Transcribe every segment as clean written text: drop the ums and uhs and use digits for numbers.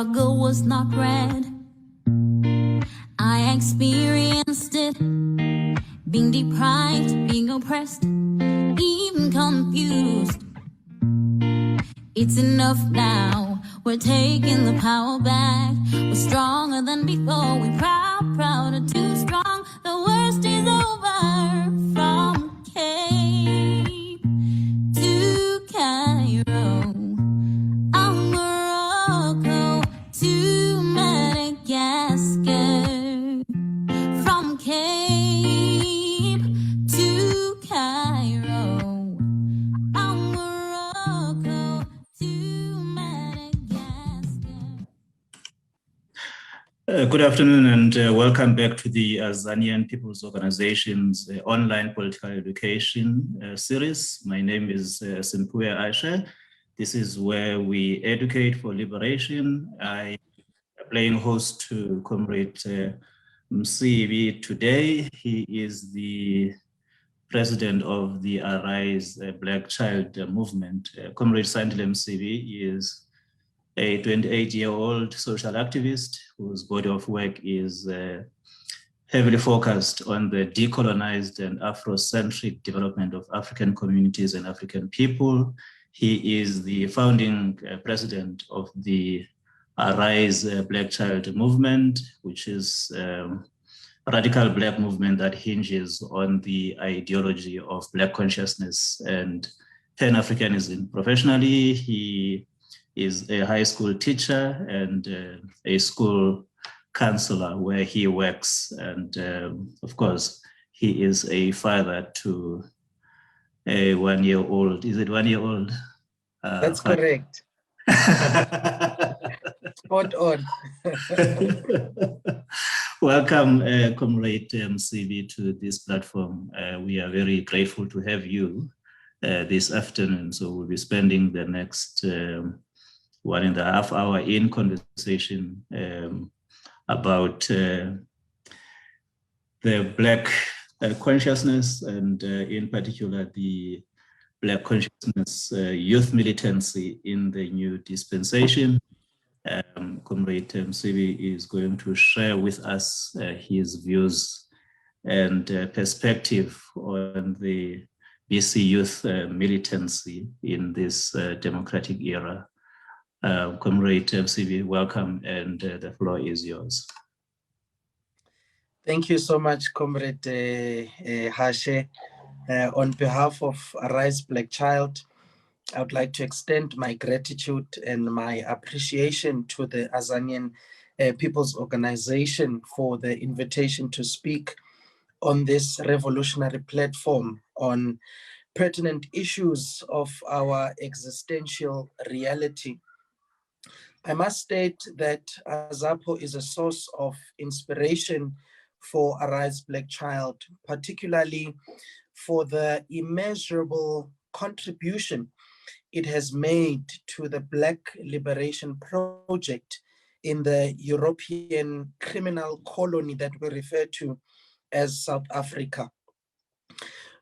struggle was not red. I experienced it, being deprived, being oppressed, even confused. It's enough now, we're taking the power back. We're stronger than before, we're proud, prouder, too strong. The worst is over. From Cape to Cairo, Morocco to Madagascar. From Cape to Cairo, Morocco to Madagascar. Good afternoon and welcome back to the Azanian People's Organization's online political education series. My name is Simpuya Aisha. This is where we educate for liberation. I am playing host to Comrade Msibi today. He is the president of the Arise Black Child Movement. Comrade Sandile Msibi is a 28-year-old social activist whose body of work is heavily focused on the decolonized and Afro-Centric development of African communities and African people. He is the founding president of the Arise Black Child Movement, which is a radical Black movement that hinges on the ideology of Black consciousness and Pan-Africanism. Professionally, he is a high school teacher and a school counselor where he works. And of course, he is a father to a 1-year-old. Is it 1-year-old? That's correct. Spot on. Welcome, Comrade Msibi, to this platform. We are very grateful to have you this afternoon. So we'll be spending the next 1.5 hours in conversation about the Black consciousness and in particular the Black consciousness youth militancy in the new dispensation. Comrade Msibi is going to share with us his views and perspective on the BC youth militancy in this democratic era. Comrade Msibi, welcome, and the floor is yours. Thank you so much, Comrade Hashe. On behalf of Arise Black Child, I would like to extend my gratitude and my appreciation to the Azanian People's Organization for the invitation to speak on this revolutionary platform on pertinent issues of our existential reality. I must state that AZAPO is a source of inspiration for Arise Black Child, particularly for the immeasurable contribution it has made to the Black Liberation Project in the European criminal colony that we refer to as South Africa.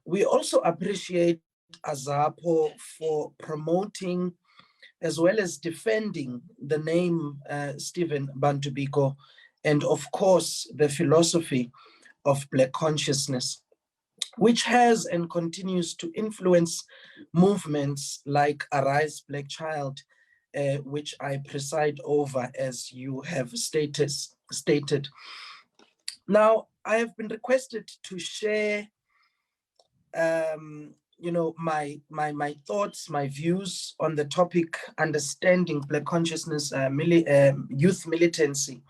We also appreciate AZAPO for promoting as well as defending the name Stephen Bantu Biko, and of course the philosophy of Black consciousness, which has and continues to influence movements like Arise Black Child, which I preside over, as you have stated. Now, I have been requested to share my thoughts, my views on the topic, understanding Black consciousness, youth militancy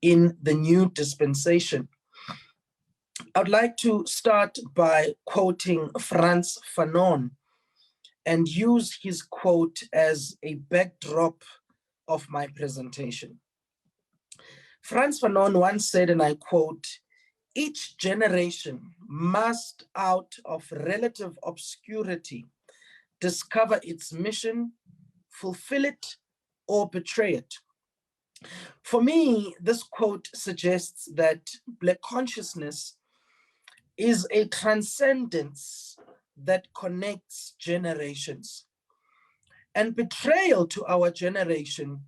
in the new dispensation. I'd like to start by quoting Frantz Fanon and use his quote as a backdrop of my presentation. Frantz Fanon once said, and I quote, "Each generation must, out of relative obscurity, discover its mission, fulfill it, or betray it." For me, this quote suggests that Black consciousness is a transcendence that connects generations. And betrayal to our generation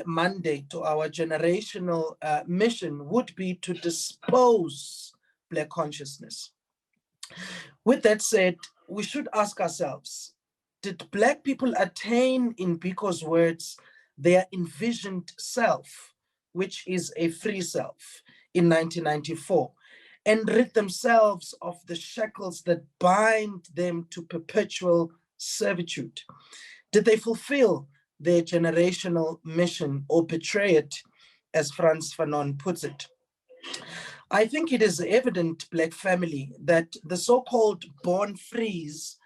mandate or our generational mission would be to dispose Black consciousness. With that said, we should ask ourselves, did Black people attain, in Biko's words, their envisioned self, which is a free self, in 1994, and rid themselves of the shackles that bind them to perpetual servitude? Did they fulfill their generational mission or betray it, as Frantz Fanon puts it? I think it is evident, Black family, that the so-called born frees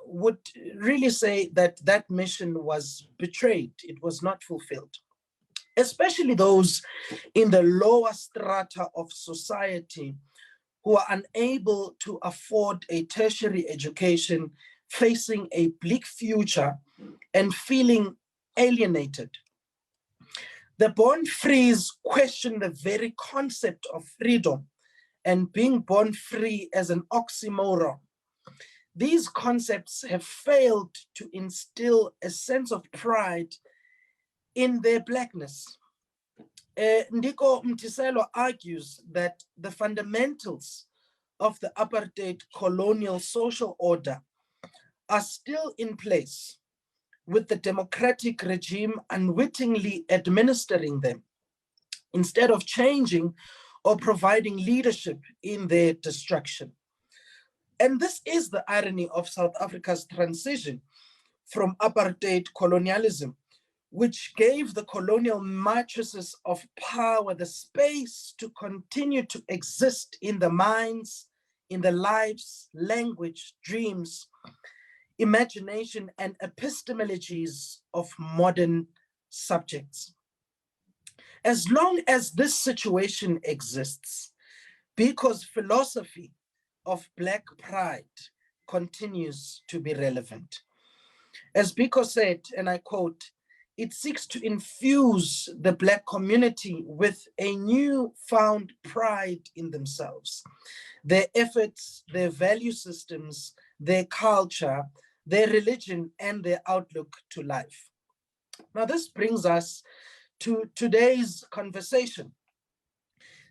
would really say that that mission was betrayed. It was not fulfilled, especially those in the lower strata of society who are unable to afford a tertiary education, facing a bleak future and feeling alienated. The born frees question the very concept of freedom and being born free as an oxymoron. These concepts have failed to instill a sense of pride in their Blackness. Ndiko Mtiselo argues that the fundamentals of the apartheid colonial social order are still in place, with the democratic regime unwittingly administering them, instead of changing or providing leadership in their destruction. And this is the irony of South Africa's transition from apartheid colonialism, which gave the colonial matrices of power the space to continue to exist in the minds, in the lives, language, dreams, imagination, and epistemologies of modern subjects. As long as this situation exists, because philosophy of Black pride continues to be relevant. As Biko said, and I quote, "It seeks to infuse the Black community with a newfound pride in themselves, their efforts, their value systems, their culture, their religion, and their outlook to life." Now, this brings us to today's conversation.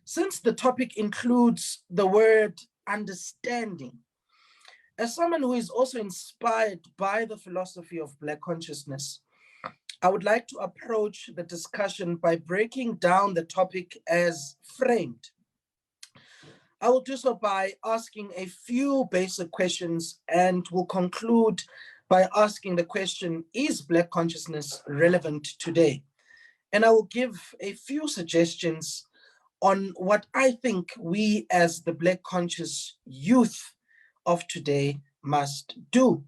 Since the topic includes the word understanding, as someone who is also inspired by the philosophy of Black consciousness, I would like to approach the discussion by breaking down the topic as framed. I will do so by asking a few basic questions and will conclude by asking the question, is Black consciousness relevant today? And I will give a few suggestions on what I think we as the Black conscious youth of today must do.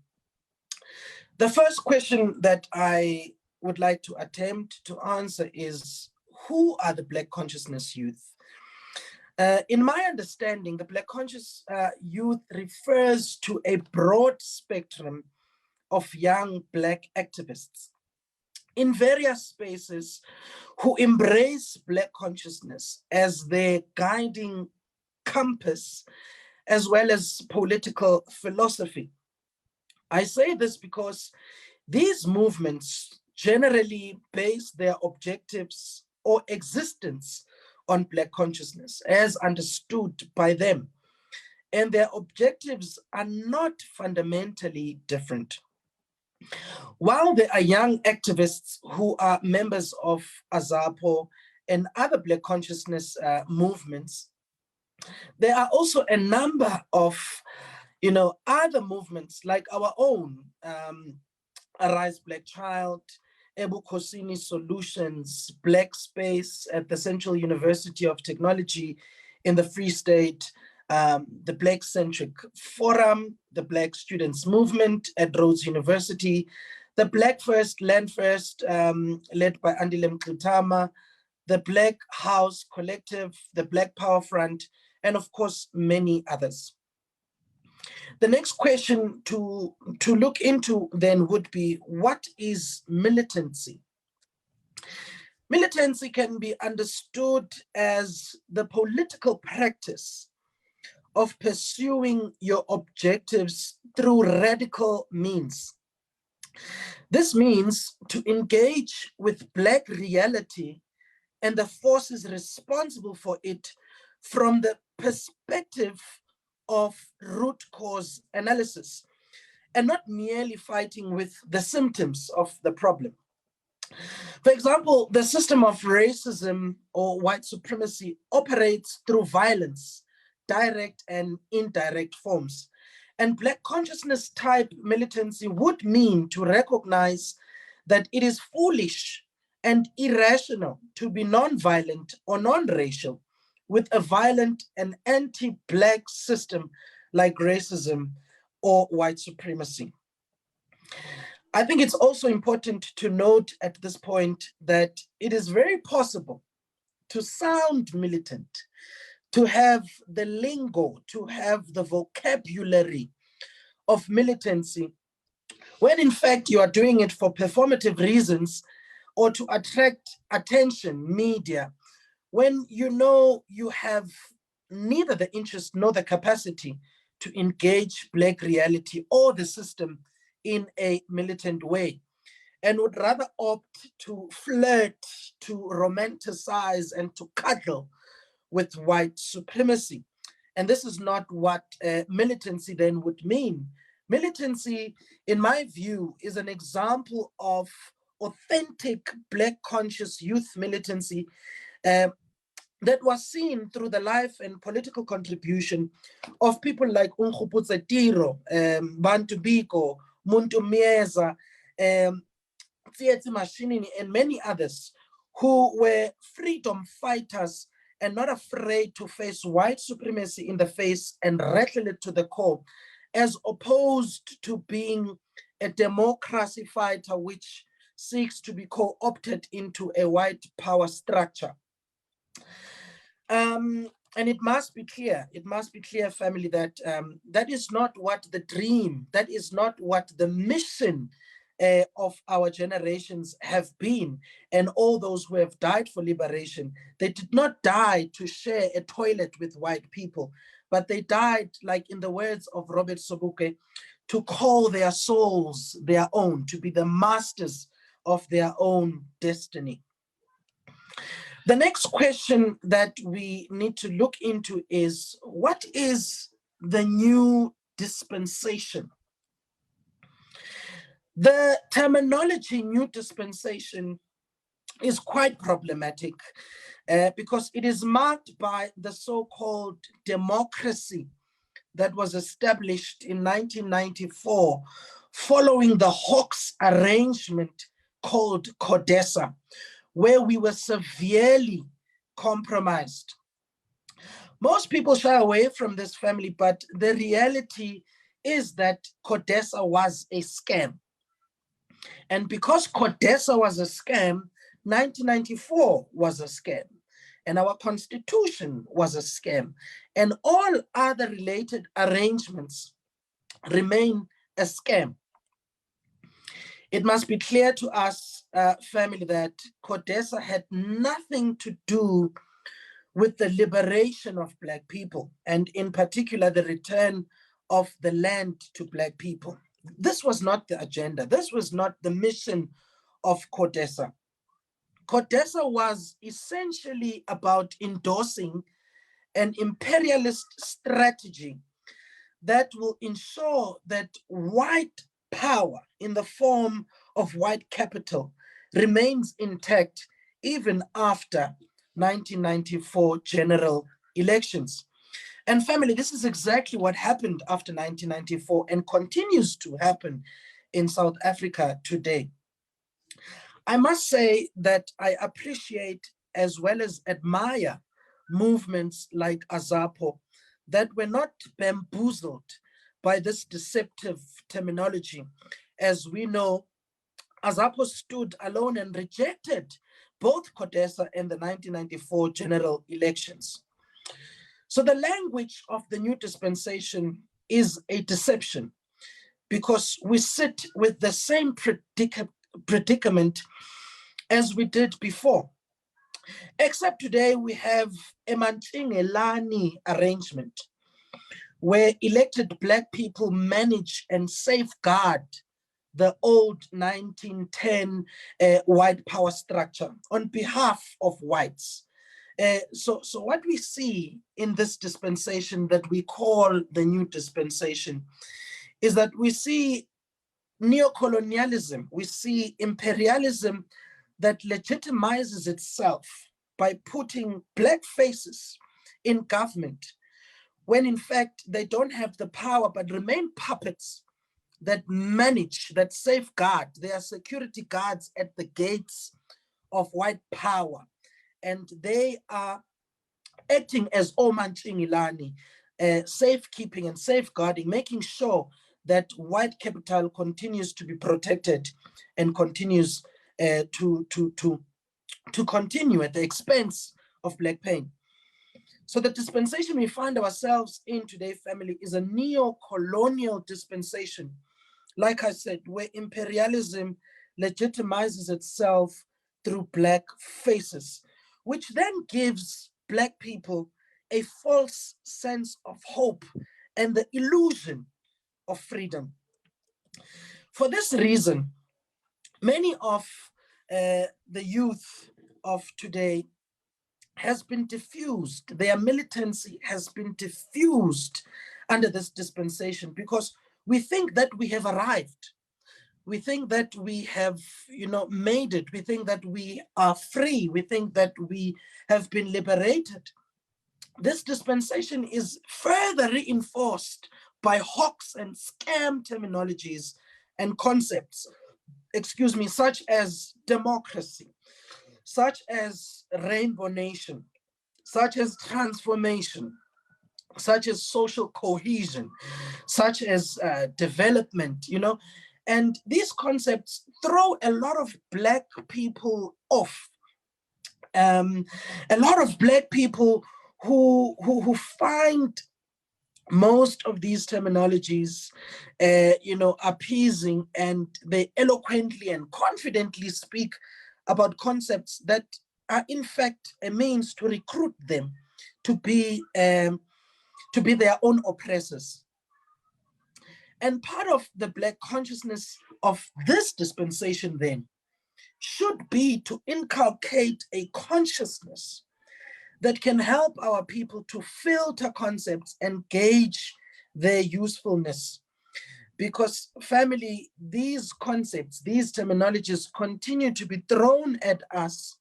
The first question that I would like to attempt to answer is, who are the Black consciousness youth? In my understanding, the Black conscious youth refers to a broad spectrum of young Black activists in various spaces who embrace Black consciousness as their guiding compass, as well as political philosophy. I say this because these movements generally base their objectives or existence on Black consciousness as understood by them, and their objectives are not fundamentally different. While there are young activists who are members of AZAPO and other Black consciousness movements, there are also a number of other movements like our own, Arise Black Child, Ebukhosini Solutions, Black Space at the Central University of Technology in the Free State, the Black-Centric Forum, the Black Students Movement at Rhodes University, the Black First, Land First, led by Sandile Msibi, the Black House Collective, the Black Power Front, and of course, many others. The next question to look into then would be, what is militancy? Militancy can be understood as the political practice of pursuing your objectives through radical means. This means to engage with Black reality and the forces responsible for it from the perspective of root cause analysis, and not merely fighting with the symptoms of the problem. For example, the system of racism or white supremacy operates through violence, direct and indirect forms. And Black consciousness type militancy would mean to recognize that it is foolish and irrational to be non-violent or non-racial with a violent and anti-Black system like racism or white supremacy. I think it's also important to note at this point that it is very possible to sound militant, to have the lingo, to have the vocabulary of militancy, when in fact you are doing it for performative reasons or to attract attention, media, when you know you have neither the interest nor the capacity to engage Black reality or the system in a militant way, and would rather opt to flirt, to romanticize, and to cuddle with white supremacy. And this is not what militancy then would mean. Militancy, in my view, is an example of authentic Black conscious youth militancy that was seen through the life and political contribution of people like Nkgopotse Tiro, Bantu Biko, Muntu Mieza, Tsietsi Mashinini, and many others who were freedom fighters and not afraid to face white supremacy in the face and rattle it to the core, as opposed to being a democracy fighter which seeks to be co-opted into a white power structure. And it must be clear, family, that that is not what the dream, that is not what the mission of our generations have been, and all those who have died for liberation. They did not die to share a toilet with white people, but they died, like in the words of Robert Sobukwe, to call their souls their own, to be the masters of their own destiny. The next question that we need to look into is, what is the new dispensation? The terminology new dispensation is quite problematic because it is marked by the so-called democracy that was established in 1994 following the Hawks arrangement called CODESA, where we were severely compromised. Most people shy away from this, family, but the reality is that CODESA was a scam. And because CODESA was a scam, 1994 was a scam, and our constitution was a scam, and all other related arrangements remain a scam. It must be clear to us, family, that CODESA had nothing to do with the liberation of Black people, and in particular, the return of the land to Black people. This was not the agenda. This was not the mission of CODESA. CODESA was essentially about endorsing an imperialist strategy that will ensure that white power in the form of white capital remains intact even after 1994 general elections. And family, this is exactly what happened after 1994 and continues to happen in South Africa today. I must say that I appreciate as well as admire movements like AZAPO that were not bamboozled by this deceptive terminology. As we know, AZAPO stood alone and rejected both CODESA and the 1994 general elections. So the language of the new dispensation is a deception because we sit with the same predicament as we did before. Except today we have a Mantingelani arrangement where elected Black people manage and safeguard the old 1910 white power structure on behalf of whites. So what we see in this dispensation that we call the new dispensation is that we see neocolonialism, we see imperialism that legitimizes itself by putting black faces in government, when in fact they don't have the power but remain puppets that manage, that safeguard. They are security guards at the gates of white power, and they are acting as Omanchingilani, safekeeping and safeguarding, making sure that white capital continues to be protected and continues to continue at the expense of black pain. So the dispensation we find ourselves in today, family, is a neo-colonial dispensation, like I said, where imperialism legitimizes itself through black faces, which then gives black people a false sense of hope and the illusion of freedom. For this reason, many of the youth of today has been diffused. Their militancy has been diffused under this dispensation because we think that we have arrived. We think that we have, made it. We think that we are free. We think that we have been liberated. This dispensation is further reinforced by hoax and scam terminologies and concepts, such as democracy, such as rainbow nation, such as transformation, such as social cohesion, such as development, and these concepts throw a lot of black people off. A lot of black people who find most of these terminologies, appeasing, and they eloquently and confidently speak about concepts that are in fact a means to recruit them to be their own oppressors. And part of the black consciousness of this dispensation then should be to inculcate a consciousness that can help our people to filter concepts and gauge their usefulness. Because family, these concepts, these terminologies continue to be thrown at us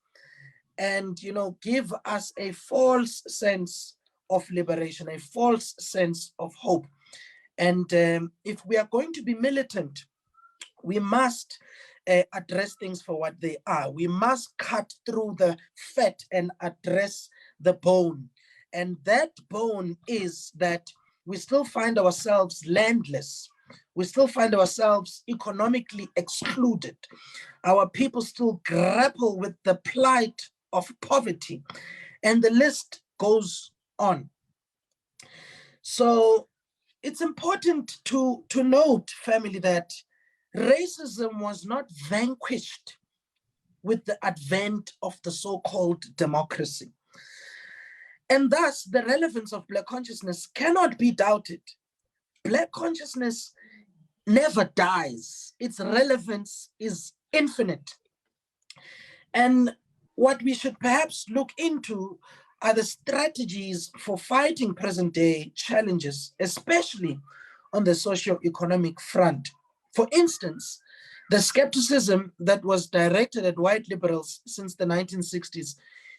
and, give us a false sense of liberation, a false sense of hope. And if we are going to be militant, we must address things for what they are. We must cut through the fat and address the bone. And that bone is that we still find ourselves landless. We still find ourselves economically excluded. Our people still grapple with the plight of poverty. And the list goes on. So it's important to note, family, that racism was not vanquished with the advent of the so-called democracy. And thus, the relevance of Black consciousness cannot be doubted. Black consciousness never dies. Its relevance is infinite. And what we should perhaps look into are the strategies for fighting present-day challenges, especially on the socio-economic front. For instance, the skepticism that was directed at white liberals since the 1960s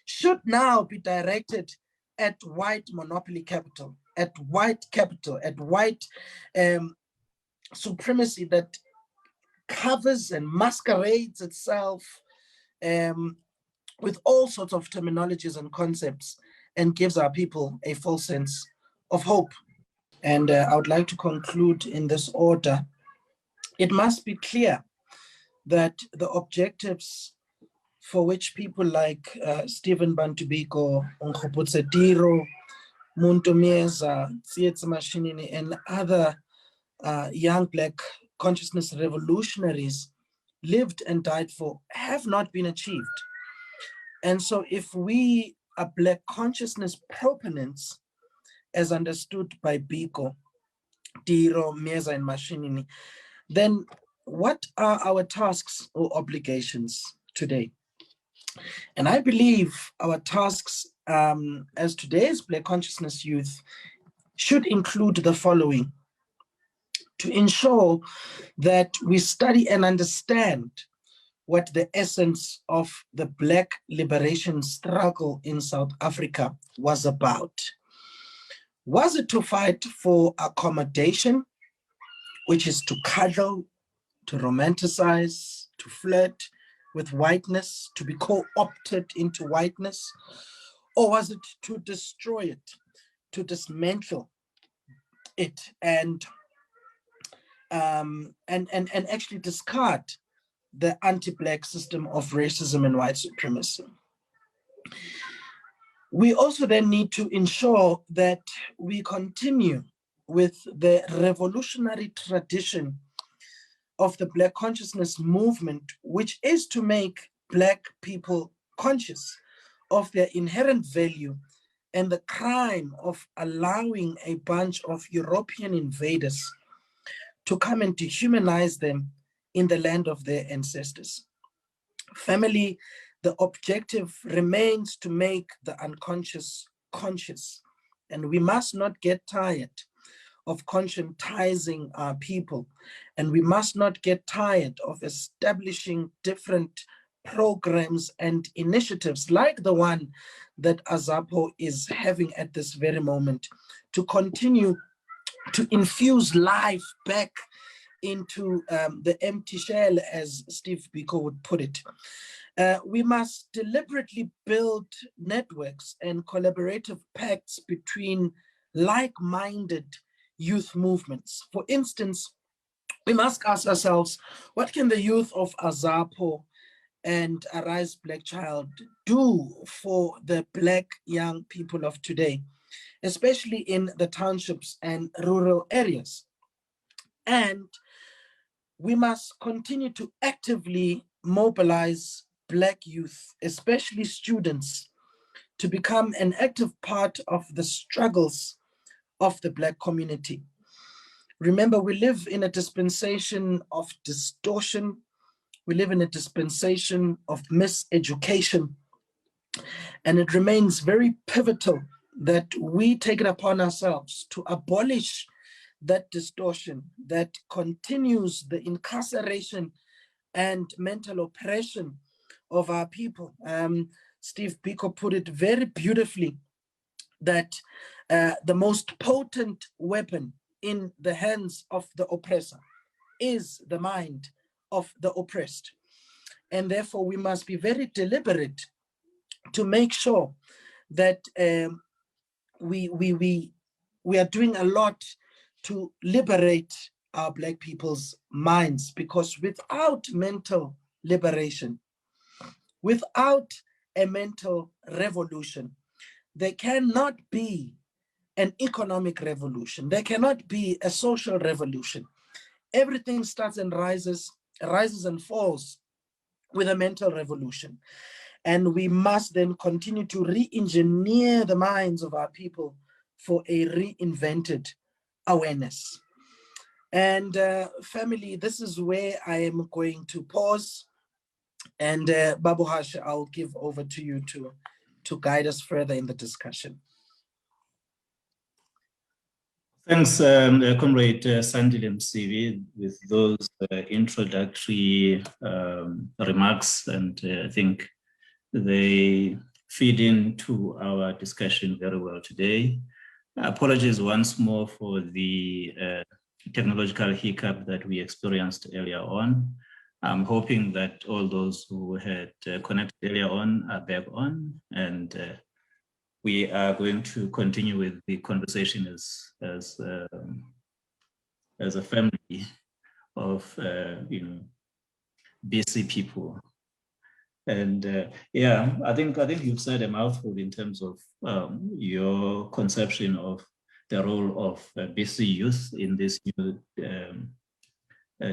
should now be directed at white monopoly capital, at white supremacy that covers and masquerades itself with all sorts of terminologies and concepts and gives our people a false sense of hope. And I would like to conclude in this order. It must be clear that the objectives for which people like Stephen Bantu Biko, Nkgopotse Tiro, Muntu Mieza, Tsietsi Mashinini, and other young Black consciousness revolutionaries lived and died for have not been achieved. And so if we are Black consciousness proponents, as understood by Biko, Tiro, Mieza, and Mashinini, then what are our tasks or obligations today? And I believe our tasks as today's Black Consciousness youth should include the following: to ensure that we study and understand what the essence of the Black liberation struggle in South Africa was about. Was it to fight for accommodation, which is to cuddle, to romanticize, to flirt with whiteness, to be co-opted into whiteness? Or was it to destroy it, to dismantle it, and actually discard the anti-Black system of racism and white supremacy? We also then need to ensure that we continue with the revolutionary tradition of the Black consciousness movement, which is to make Black people conscious of their inherent value and the crime of allowing a bunch of European invaders to come and dehumanize them in the land of their ancestors. Family, the objective remains to make the unconscious conscious, and we must not get tired of conscientizing our people, and we must not get tired of establishing different programs and initiatives like the one that AZAPO is having at this very moment to continue to infuse life back into the empty shell, as Steve Biko would put it. We must deliberately build networks and collaborative pacts between like-minded youth movements. For instance, we must ask ourselves, what can the youth of AZAPO and Arise Black Child do for the Black young people of today, especially in the townships and rural areas? And we must continue to actively mobilize Black youth, especially students, to become an active part of the struggles of the Black community. Remember, we live in a dispensation of distortion. We live in a dispensation of miseducation. And it remains very pivotal that we take it upon ourselves to abolish that distortion that continues the incarceration and mental oppression of our people. Steve Biko put it very beautifully that the most potent weapon in the hands of the oppressor is the mind of the oppressed. And therefore, we must be very deliberate to make sure that we are doing a lot to liberate our Black people's minds, because without mental liberation, without a mental revolution, there cannot be an economic revolution. There cannot be a social revolution. Everything starts and rises and falls with a mental revolution. And we must then continue to re-engineer the minds of our people for a reinvented awareness. And family, this is where I am going to pause. And Babu Hash, I'll give over to you to guide us further in the discussion. Thanks, Comrade Sandile Msibi, with those introductory remarks, and I think they feed into our discussion very well today. Apologies once more for the technological hiccup that we experienced earlier on. I'm hoping that all those who had connected earlier on are back on, and we are going to continue with the conversation as a family of BC people. And yeah, I think you've said a mouthful in terms of your conception of the role of BC youth in this new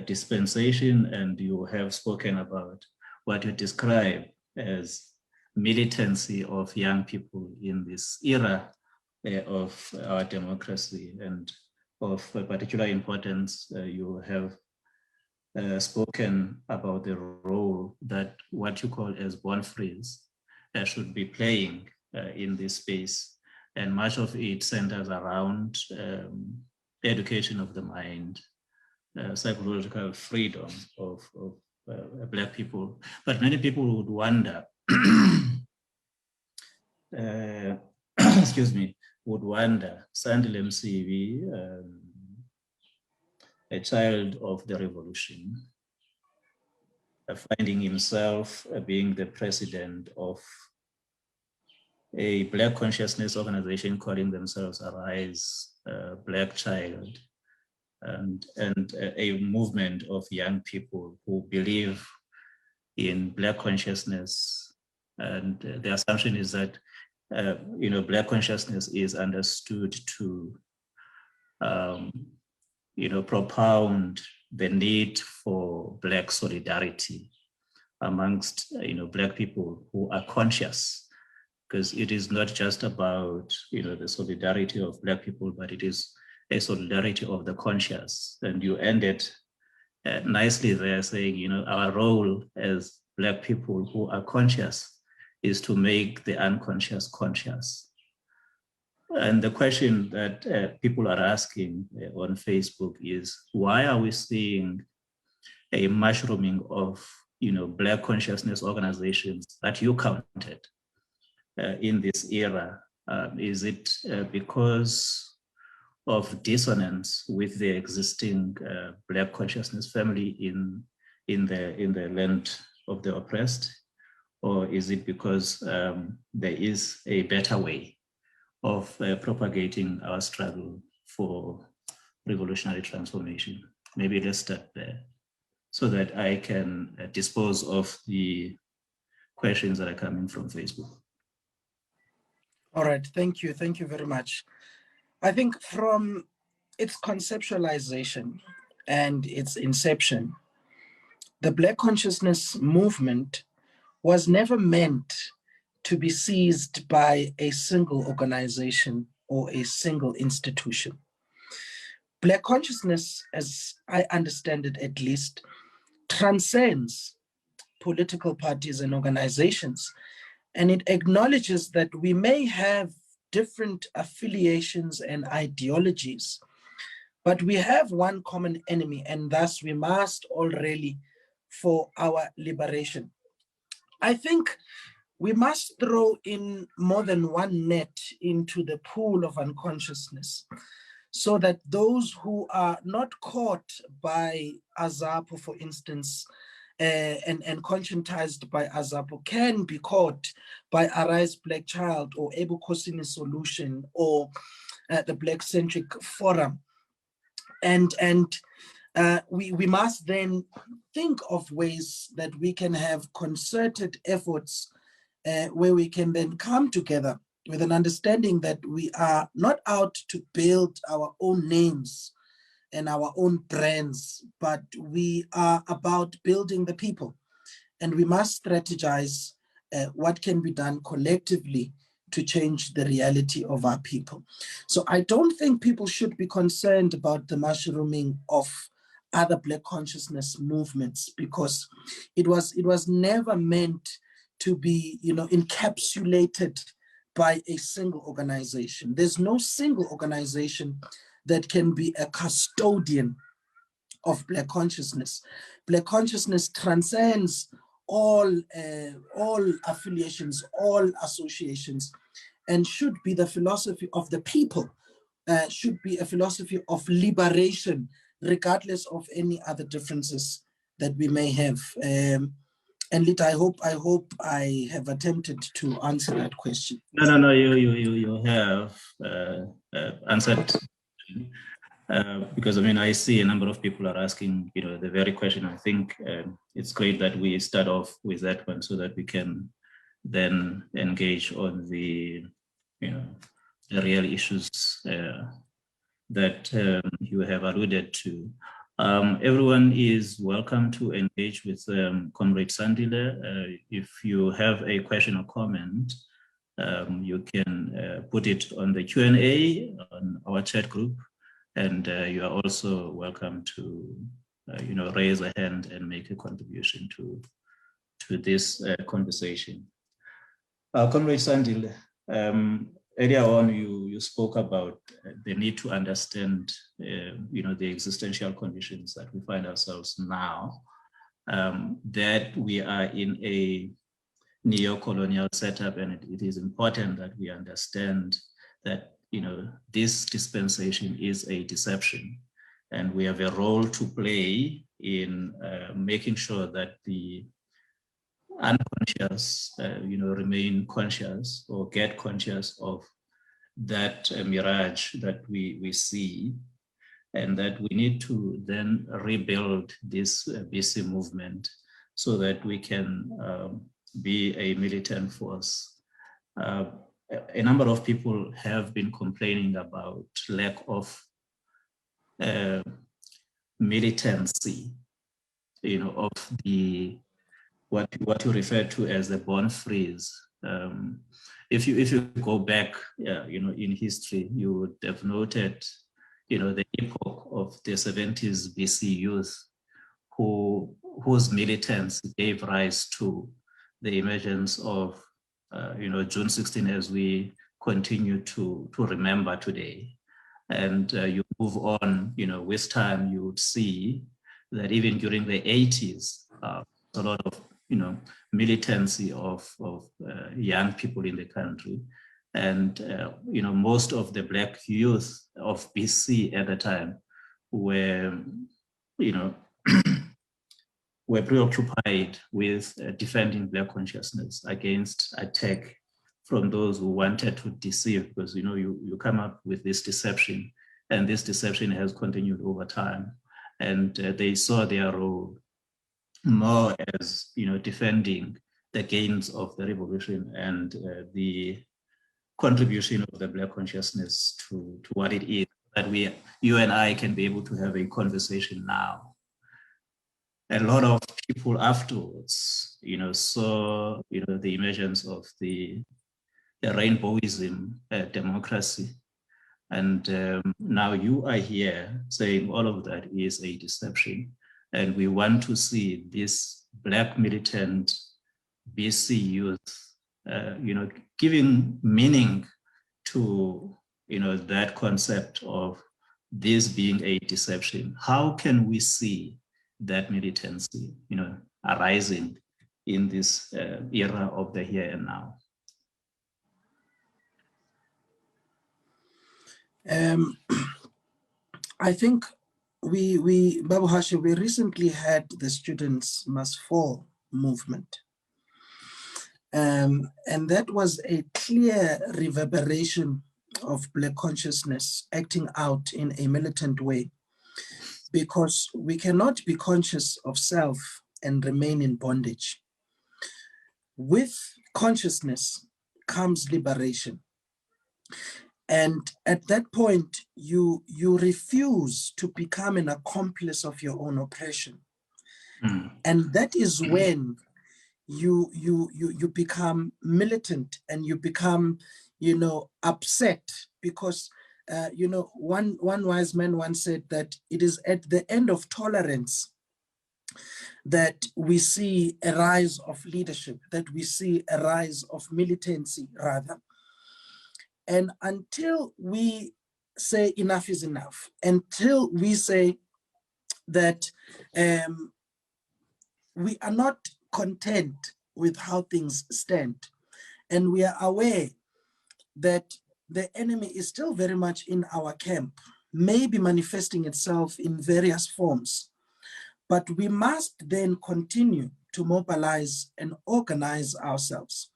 dispensation, and you have spoken about what you describe as militancy of young people in this era of our democracy, and of particular importance you have spoken about the role that what you call as born frees should be playing in this space. And much of it centers around education of the mind, psychological freedom of Black people. But many people would wonder, excuse me, would wonder, Sandile Msibi, a child of the revolution, finding himself being the president of a Black consciousness organization calling themselves Arise, Black Child, and a movement of young people who believe in Black consciousness. And the assumption is that Black consciousness is understood to propound the need for Black solidarity amongst Black people who are conscious, because it is not just about the solidarity of Black people, but it is a solidarity of the conscious. And you ended nicely there saying, our role as Black people who are conscious is to make the unconscious conscious. And the question that people are asking on Facebook is, why are we seeing a mushrooming of Black consciousness organizations that you counted in this era? Is it because of dissonance with the existing Black consciousness family in the land of the oppressed, or is it because there is a better way of propagating our struggle for revolutionary transformation? Maybe let's start there so that I can dispose of the questions that are coming from Facebook. All right, thank you very much. I think from its conceptualization and its inception, the Black consciousness movement was never meant to be seized by a single organization or a single institution. Black consciousness, as I understand it at least, transcends political parties and organizations, and it acknowledges that we may have different affiliations and ideologies, but we have one common enemy, and thus we must all rally for our liberation. I think we must throw in more than one net into the pool of unconsciousness, so that those who are not caught by AZAPO, for instance, and conscientized by AZAPO can be caught by Arise Black Child or Ebo Kosini Solution or the Black-Centric Forum. And we must then think of ways that we can have concerted efforts where we can then come together with an understanding that we are not out to build our own names and our own brands, but we are about building the people. And we must strategize what can be done collectively to change the reality of our people. So I don't think people should be concerned about the mushrooming of other Black consciousness movements, because it was never meant to be encapsulated by a single organization. There's no single organization that can be a custodian of Black consciousness. Black consciousness transcends all affiliations, all associations, and should be the philosophy of the people, should be a philosophy of liberation, regardless of any other differences that we may have. And Lita, I hope I have attempted to answer that question. No, you have answered. Because I see a number of people are asking, the very question. I think it's great that we start off with that one so that we can then engage on the, the real issues that you have alluded to. Everyone is welcome to engage with Comrade Sandile. If you have a question or comment, you can put it on the Q&A on our chat group. And you are also welcome to raise a hand and make a contribution to this conversation. Comrade Sandile, earlier on you spoke about the need to understand, the existential conditions that we find ourselves now, that we are in a neo-colonial setup, and it is important that we understand that this dispensation is a deception, and we have a role to play in making sure that the unconscious, remain conscious or get conscious of that mirage that we see, and that we need to then rebuild this BC movement so that we can be a militant force. A number of people have been complaining about lack of militancy, of the what you refer to as the born freeze. If you go back, in history, you would have noted, the epoch of the 70s BC youth, whose militance gave rise to the emergence of, June 16, as we continue to remember today. And you move on, with time, you would see that even during the 80s, a lot of, militancy of young people in the country. And, most of the Black youth of BC at the time were, were preoccupied with defending Black consciousness against attack from those who wanted to deceive, because, you come up with this deception, and this deception has continued over time. And they saw their role more as, defending the gains of the revolution and the contribution of the Black consciousness to what it is, that you and I can be able to have a conversation now. A lot of people afterwards, saw, the emergence of the rainbowism democracy. And now you are here saying all of that is a deception. And we want to see this Black militant BC youth, giving meaning to, that concept of this being a deception. How can we see that militancy, arising in this era of the here and now? I think Babu Hashi, we recently had the Students Must Fall movement. And that was a clear reverberation of Black consciousness acting out in a militant way, because we cannot be conscious of self and remain in bondage. With consciousness comes liberation. And at that point, you refuse to become an accomplice of your own oppression. And that is when you become militant, and you become, upset, because, one wise man once said that it is at the end of tolerance that we see a rise of leadership, that we see a rise of militancy, rather. And until we say enough is enough, until we say that we are not content with how things stand, and we are aware that the enemy is still very much in our camp, maybe manifesting itself in various forms, but we must then continue to mobilize and organize ourselves.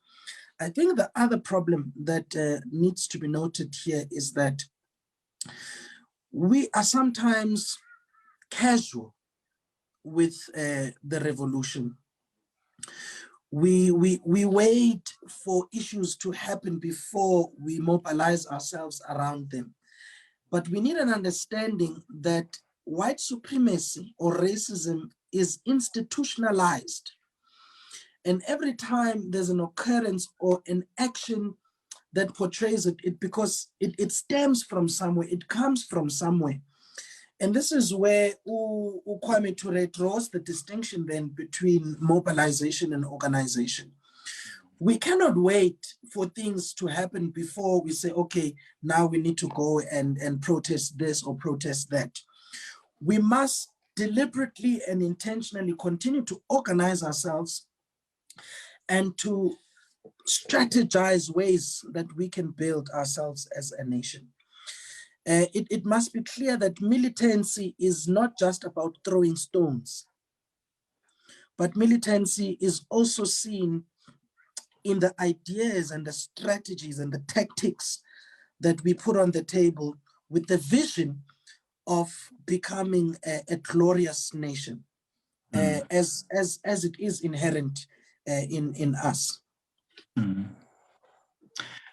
I think the other problem that needs to be noted here is that we are sometimes casual with the revolution. We wait for issues to happen before we mobilize ourselves around them. But we need an understanding that white supremacy or racism is institutionalized. And every time there's an occurrence or an action that portrays it, because it stems from somewhere, it comes from somewhere. And this is where Kwame Ture draws the distinction then between mobilization and organization. We cannot wait for things to happen before we say, okay, now we need to go and protest this or protest that. We must deliberately and intentionally continue to organize ourselves and to strategize ways that we can build ourselves as a nation. It must be clear that militancy is not just about throwing stones, but militancy is also seen in the ideas and the strategies and the tactics that we put on the table with the vision of becoming a glorious nation, as it is inherent in us.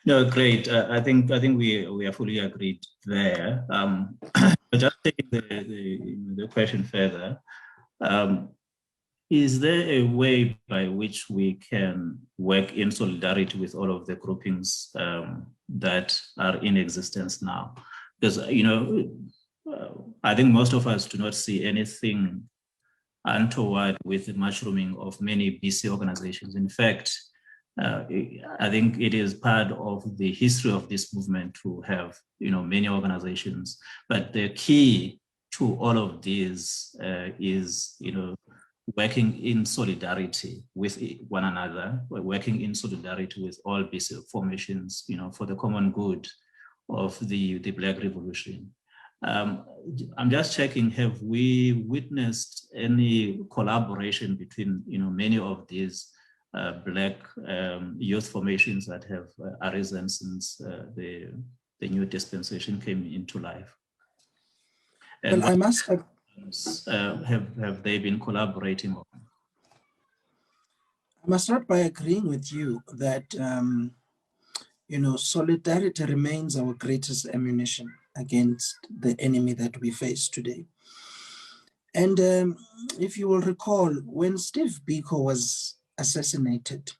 No, great. I think we are fully agreed there. Just taking the question further, is there a way by which we can work in solidarity with all of the groupings that are in existence now? Because, I think most of us do not see anything untoward with the mushrooming of many BC organizations. In fact, I think it is part of the history of this movement to have, many organizations. But the key to all of these is, working in solidarity with one another, working in solidarity with all BC formations, for the common good of the Black Revolution. I'm just checking, have we witnessed any collaboration between, many of these Black youth formations that have arisen since the new dispensation came into life? And well, I must have they been collaborating on? I must start by agreeing with you that solidarity remains our greatest ammunition against the enemy that we face today. And if you will recall, when Steve Biko was assassinated,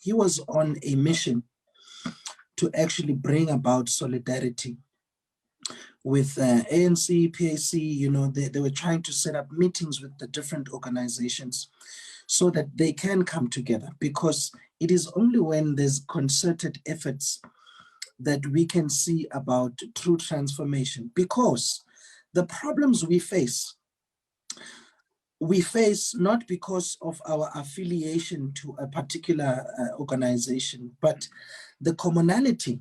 he was on a mission to actually bring about solidarity with ANC, PAC. They were trying to set up meetings with the different organizations so that they can come together, because it is only when there's concerted efforts that we can see about true transformation. Because the problems we face not because of our affiliation to a particular organization, but the commonality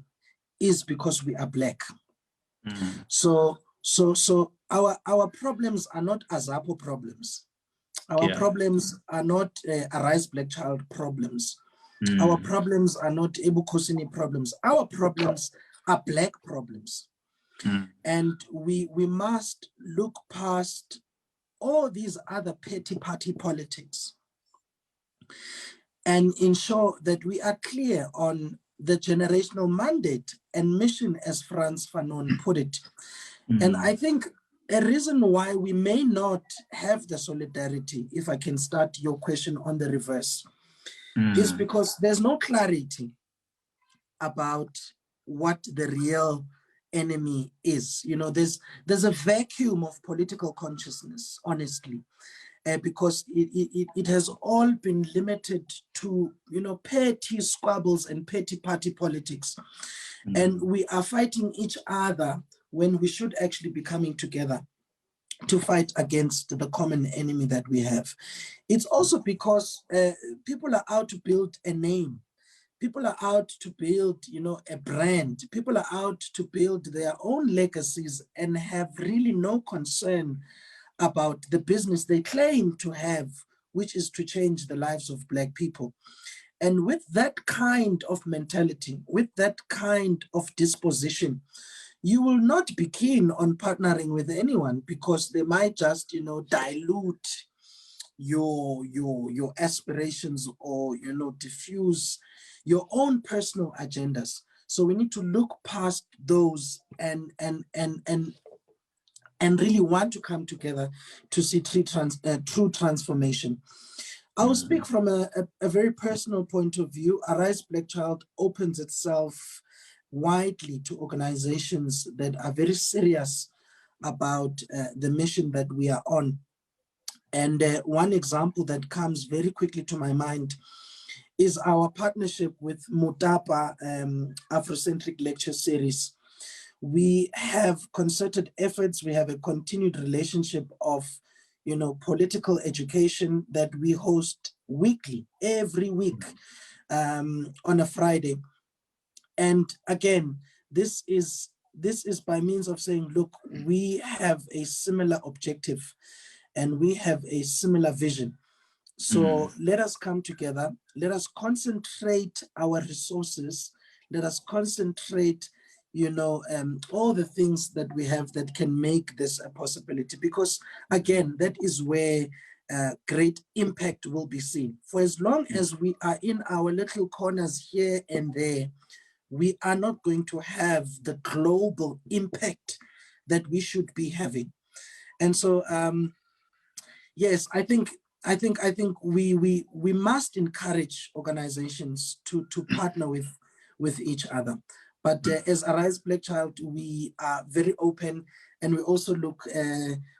is because we are Black. Mm-hmm. So our problems are not AZAPO problems. Our problems are not Arise Black Child problems. Our problems are not Ebu Kosini problems. Our problems are Black problems. And we must look past all these other petty party politics and ensure that we are clear on the generational mandate and mission, as Frantz Fanon put it. And I think a reason why we may not have the solidarity, if I can start your question on the reverse, is because there's no clarity about what the real enemy is. There's a vacuum of political consciousness, honestly, because it has all been limited to petty squabbles and petty party politics, and we are fighting each other when we should actually be coming together to fight against the common enemy that we have. It's also because people are out to build a name. People are out to build, a brand. People are out to build their own legacies and have really no concern about the business they claim to have, which is to change the lives of Black people. And with that kind of mentality, with that kind of disposition, you will not be keen on partnering with anyone, because they might just, dilute your aspirations or, diffuse your own personal agendas. So we need to look past those and really want to come together to see true transformation. I will speak from a very personal point of view. Arise Black Child opens itself widely to organizations that are very serious about the mission that we are on. And one example that comes very quickly to my mind is our partnership with Mutapa Afro-Centric lecture series. We have concerted efforts. We have a continued relationship of, political education that we host weekly, every week, on a Friday. And again, this is by means of saying, look, we have a similar objective and we have a similar vision. So let us come together. Let us concentrate our resources. Let us concentrate, all the things that we have that can make this a possibility. Because again, that is where great impact will be seen. For as long as we are in our little corners here and there, we are not going to have the global impact that we should be having. And so, yes, I think we must encourage organizations to partner with each other. But as Arise Black Child, we are very open, and we also look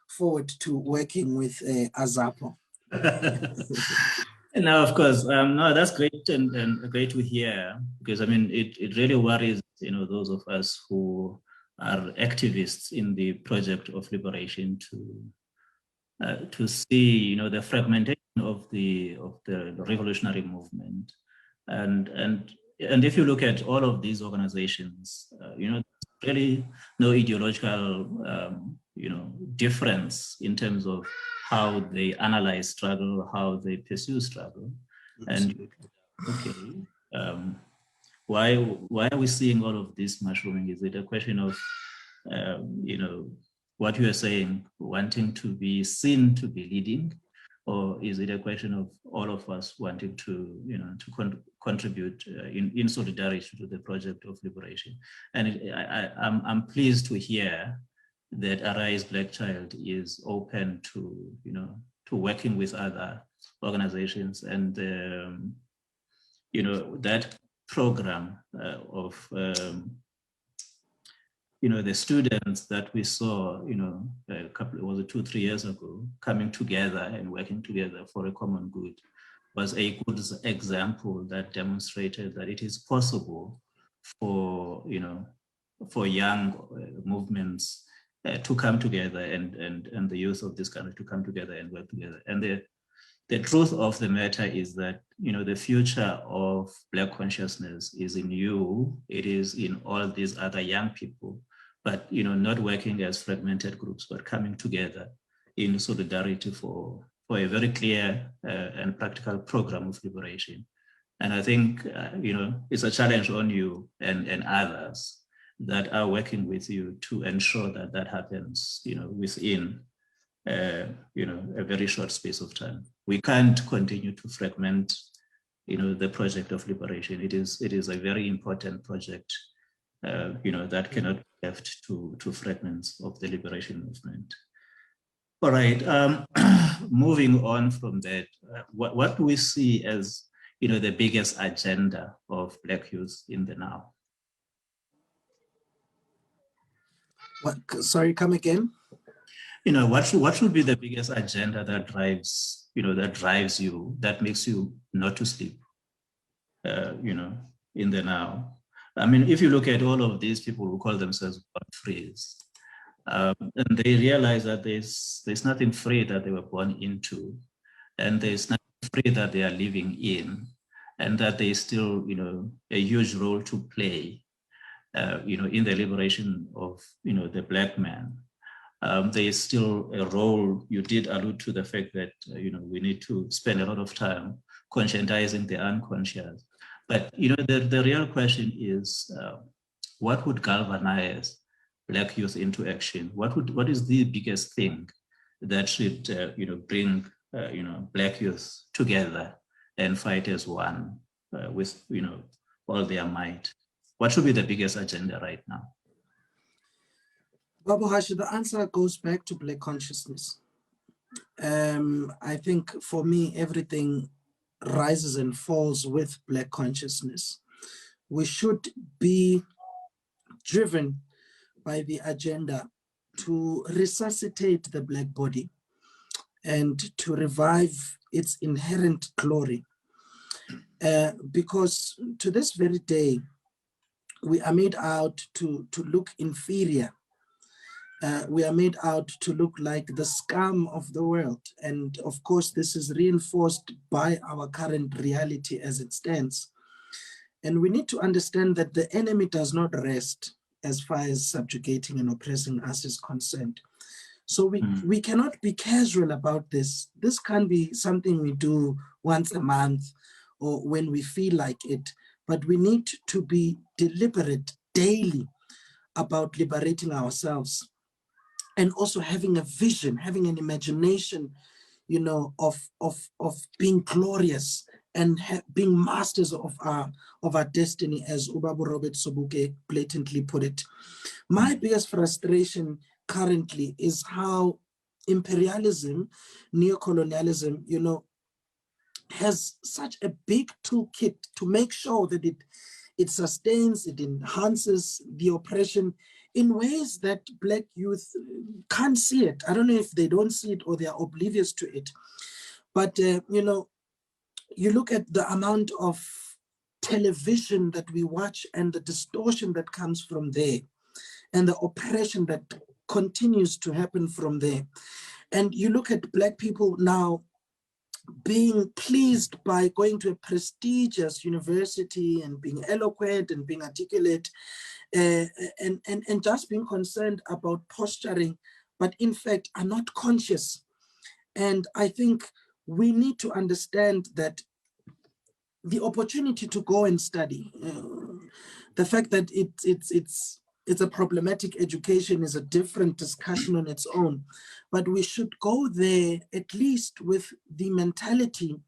forward to working with AZAPO. Now, of course, no, that's great and great to hear, because I mean, it really worries, those of us who are activists in the project of liberation to see, the fragmentation of the revolutionary movement, and if you look at all of these organizations, really no ideological, difference in terms of how they analyze struggle, how they pursue struggle. And okay, why are we seeing all of this mushrooming? Is it a question of, what you are saying, wanting to be seen to be leading, or is it a question of all of us wanting to, contribute in solidarity to the project of liberation? And I'm pleased to hear that Arise Black Child is open to, to working with other organizations, and that program of the students that we saw, a couple, was it 2-3 years ago, coming together and working together for a common good, was a good example that demonstrated that it is possible for, for young movements to come together, and the youth of this country to come together and work together. And the truth of the matter is that, the future of Black consciousness is in you. It is in all these other young people, but, not working as fragmented groups, but coming together in solidarity for a very clear and practical program of liberation. And I think, it's a challenge on you and others that are working with you to ensure that that happens, within, a very short space of time. We can't continue to fragment, the project of liberation. It is a very important project, that cannot be left to fragments of the liberation movement. All right, moving on from that, what do we see as, the biggest agenda of Black youth in the now? What? Sorry, come again? What should be the biggest agenda that drives, that drives you, that makes you not to sleep, in the now? I mean, if you look at all of these people who call themselves born free, and they realize that there's nothing free that they were born into, and there's nothing free that they are living in, and that there's still, a huge role to play, in the liberation of, the Black man. There is still a role. You did allude to the fact that, we need to spend a lot of time conscientizing the unconscious. But, the real question is, what would galvanize Black youth into action? What is the biggest thing that should, bring, Black youth together and fight as one, with, all their might? What should be the biggest agenda right now? Babu Hashi, the answer goes back to Black consciousness. I think for me, everything rises and falls with Black consciousness. We should be driven by the agenda to resuscitate the Black body and to revive its inherent glory. Because to this very day, we are made out to look inferior. We are made out to look like the scum of the world. And of course, this is reinforced by our current reality as it stands. And we need to understand that the enemy does not rest as far as subjugating and oppressing us is concerned. So we cannot be casual about this. This can't be something we do once a month or when we feel like it, but we need to be deliberate daily about liberating ourselves and also having a vision, having an imagination, you know, of being glorious and being masters of our destiny, as Ubabu Robert Sobuke blatantly put it. My biggest frustration currently is how imperialism, neocolonialism, you know, has such a big toolkit to make sure that it sustains, it enhances the oppression in ways that Black youth can't see it. I don't know if they don't see it or they are oblivious to it. But, you know, you look at the amount of television that we watch and the distortion that comes from there and the oppression that continues to happen from there. And you look at Black people now being pleased by going to a prestigious university and being eloquent and being articulate and just being concerned about posturing, but in fact are not conscious. And I think we need to understand that the opportunity to go and study, the fact that it's a problematic education is a different discussion on its own, but we should go there at least with the mentality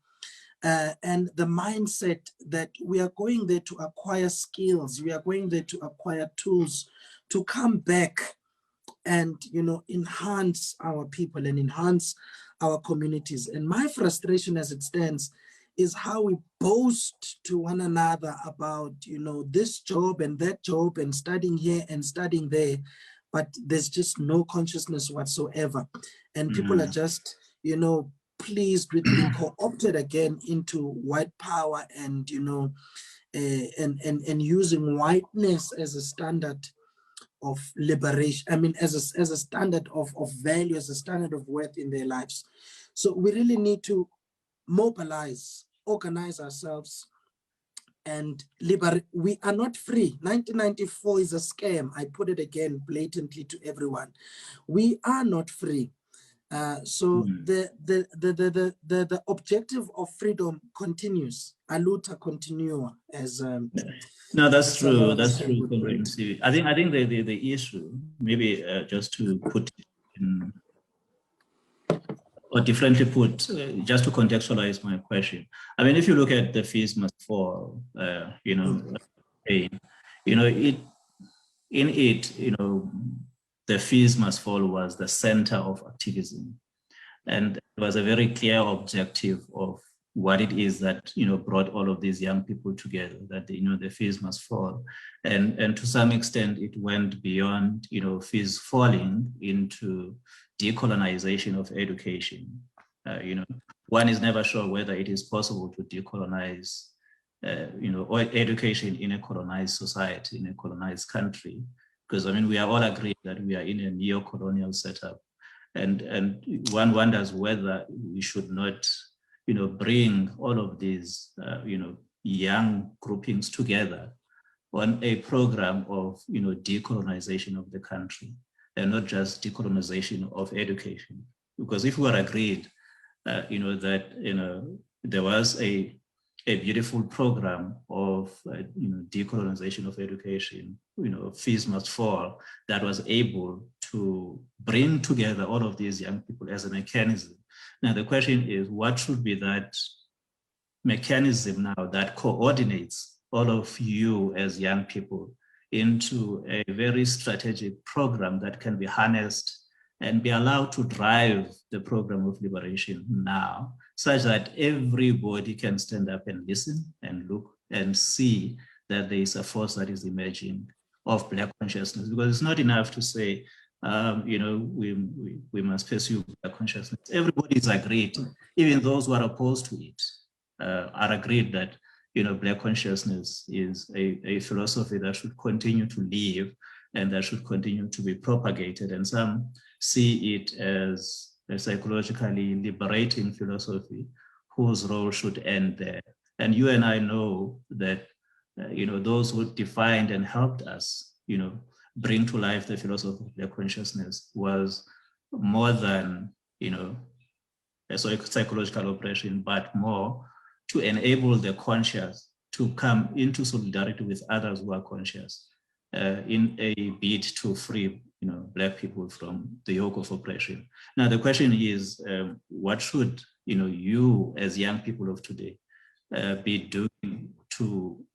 and the mindset that we are going there to acquire skills, we are going there to acquire tools to come back and, you know, enhance our people and enhance our communities. And my frustration as it stands is how we boast to one another about, you know, this job and that job and studying here and studying there, but there's just no consciousness whatsoever. And people are just, you know, pleased with being co-opted again into white power and, you know, and using whiteness as a standard of liberation. I mean, as a standard of value, as a standard of worth in their lives. So we really need to mobilize, organize ourselves, and liberate. We are not free. 1994 is a scam. I put it again blatantly to everyone. We are not free. So the objective of freedom continues. Aluta continua, as no, that's true. That's true. I think the issue, maybe just to put it in, or differently put, just to contextualize my question. I mean, if you look at the fees must fall, you know, the fees must fall was the center of activism. And it was a very clear objective of what it is that, you know, brought all of these young people together, that, you know, the fees must fall. And to some extent, it went beyond, you know, fees falling into decolonization of education. You know, one is never sure whether it is possible to decolonize, you know, or education in a colonized society, in a colonized country. Because, I mean, we are all agreed that we are in a neo-colonial setup. And one wonders whether we should not, you know, bring all of these, you know, young groupings together on a program of, you know, decolonization of the country, and not just decolonization of education. Because if we are agreed, you know, that, you know, there was a beautiful program of, you know, decolonization of education, you know, fees must fall, that was able to bring together all of these young people as a mechanism. Now, the question is, what should be that mechanism now that coordinates all of you as young people into a very strategic program that can be harnessed and be allowed to drive the program of liberation now, such that everybody can stand up and listen and look and see that there is a force that is emerging of Black consciousness? Because it's not enough to say we must pursue Black consciousness. Everybody is agreed, even those who are opposed to it are agreed that, Black consciousness is a philosophy that should continue to live and that should continue to be propagated. And some see it as a psychologically liberating philosophy whose role should end there. And you and I know that, those who defined and helped us, bring to life the philosophy of Black consciousness was more than, a psychological operation, but more to enable the conscious to come into solidarity with others who are conscious in a bid to free, Black people from the yoke of oppression. Now, the question is, what should, you as young people of today be doing to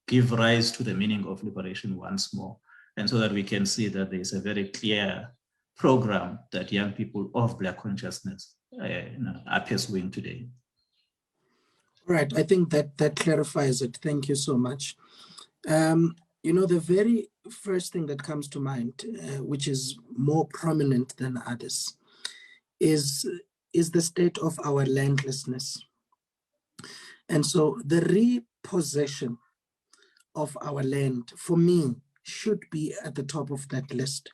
give rise to the meaning of liberation once more? And so that we can see that there is a very clear program that young people of Black consciousness are pursuing today. Right, I think that clarifies it. Thank you so much. The very first thing that comes to mind, which is more prominent than others, is the state of our landlessness. And so the repossession of our land, for me, should be at the top of that list.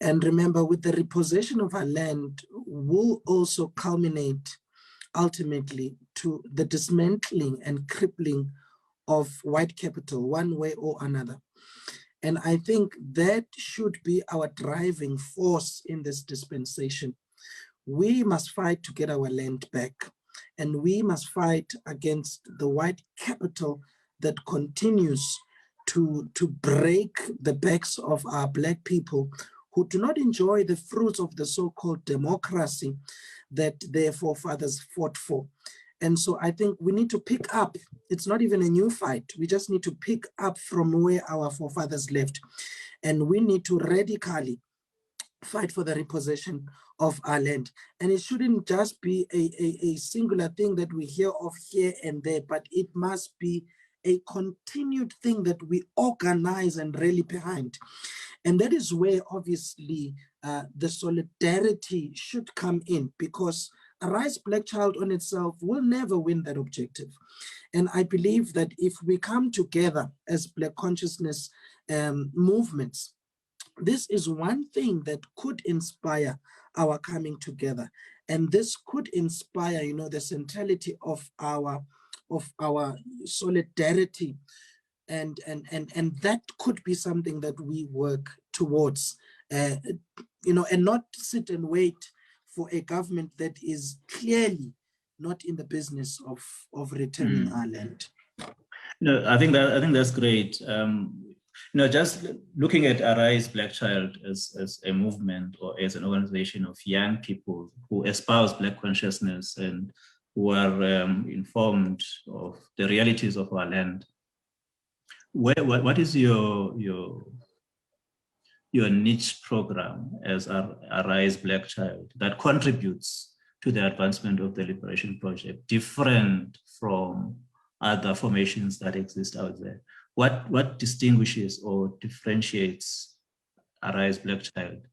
And remember, with the repossession of our land will also culminate ultimately to the dismantling and crippling of white capital one way or another. And I think that should be our driving force in this dispensation. We must fight to get our land back, and we must fight against the white capital that continues to break the backs of our Black people who do not enjoy the fruits of the so-called democracy that their forefathers fought for. And so I think we need to pick up. It's not even a new fight. We just need to pick up from where our forefathers left. And we need to radically fight for the repossession of our land. And it shouldn't just be a singular thing that we hear of here and there, but it must be a continued thing that we organize and rally behind. And that is where obviously the solidarity should come in, because a Rise Black Child on itself will never win that objective. And I believe that if we come together as Black consciousness movements, this is one thing that could inspire our coming together. And this could inspire, the centrality of our solidarity. And that could be something that we work towards, and not sit and wait for a government that is clearly not in the business of returning our land. No, I think that's great. Just looking at Arise Black Child as a movement or as an organization of young people who espouse Black consciousness and who are informed of the realities of our land. What is your niche program as Arise Black Child that contributes to the advancement of the Liberation Project, different from other formations that exist out there? What distinguishes or differentiates Arise Black Child?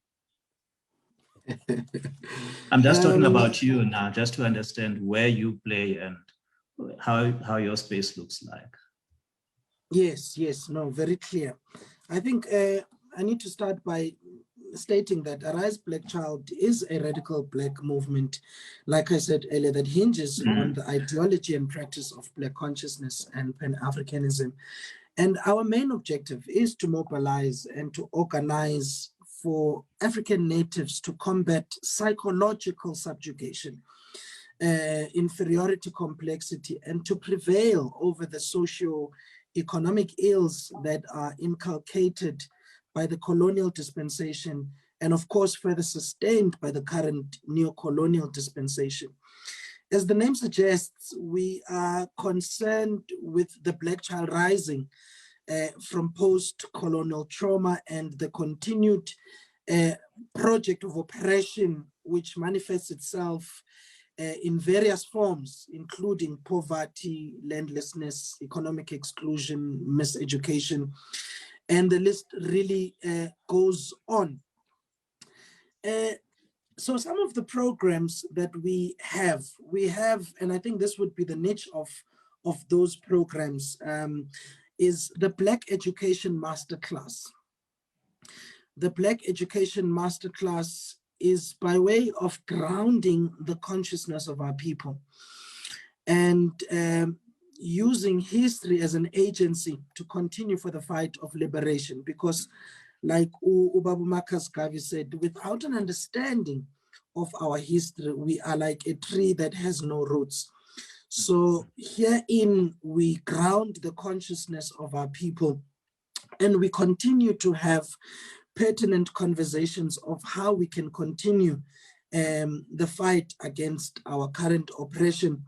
I'm just talking about you now, just to understand where you play and how your space looks like. Yes, no, very clear. I think I need to start by stating that Arise Black Child is a radical Black movement, like I said earlier, that hinges on the ideology and practice of Black consciousness and Pan-Africanism. And our main objective is to mobilize and to organize for African natives to combat psychological subjugation, inferiority complexity, and to prevail over the socio-economic ills that are inculcated by the colonial dispensation, and of course further sustained by the current neo-colonial dispensation. As the name suggests, we are concerned with the Black child rising from post-colonial trauma and the continued project of oppression, which manifests itself in various forms, including poverty, landlessness, economic exclusion, miseducation. And the list really goes on. So some of the programs that we have, and I think this would be the niche of those programs, is the Black Education Masterclass. The Black Education Masterclass is by way of grounding the consciousness of our people and using history as an agency to continue for the fight of liberation. Because like Ubabu Marcus Garvey said, without an understanding of our history, we are like a tree that has no roots. So herein we ground the consciousness of our people, and we continue to have pertinent conversations of how we can continue the fight against our current oppression.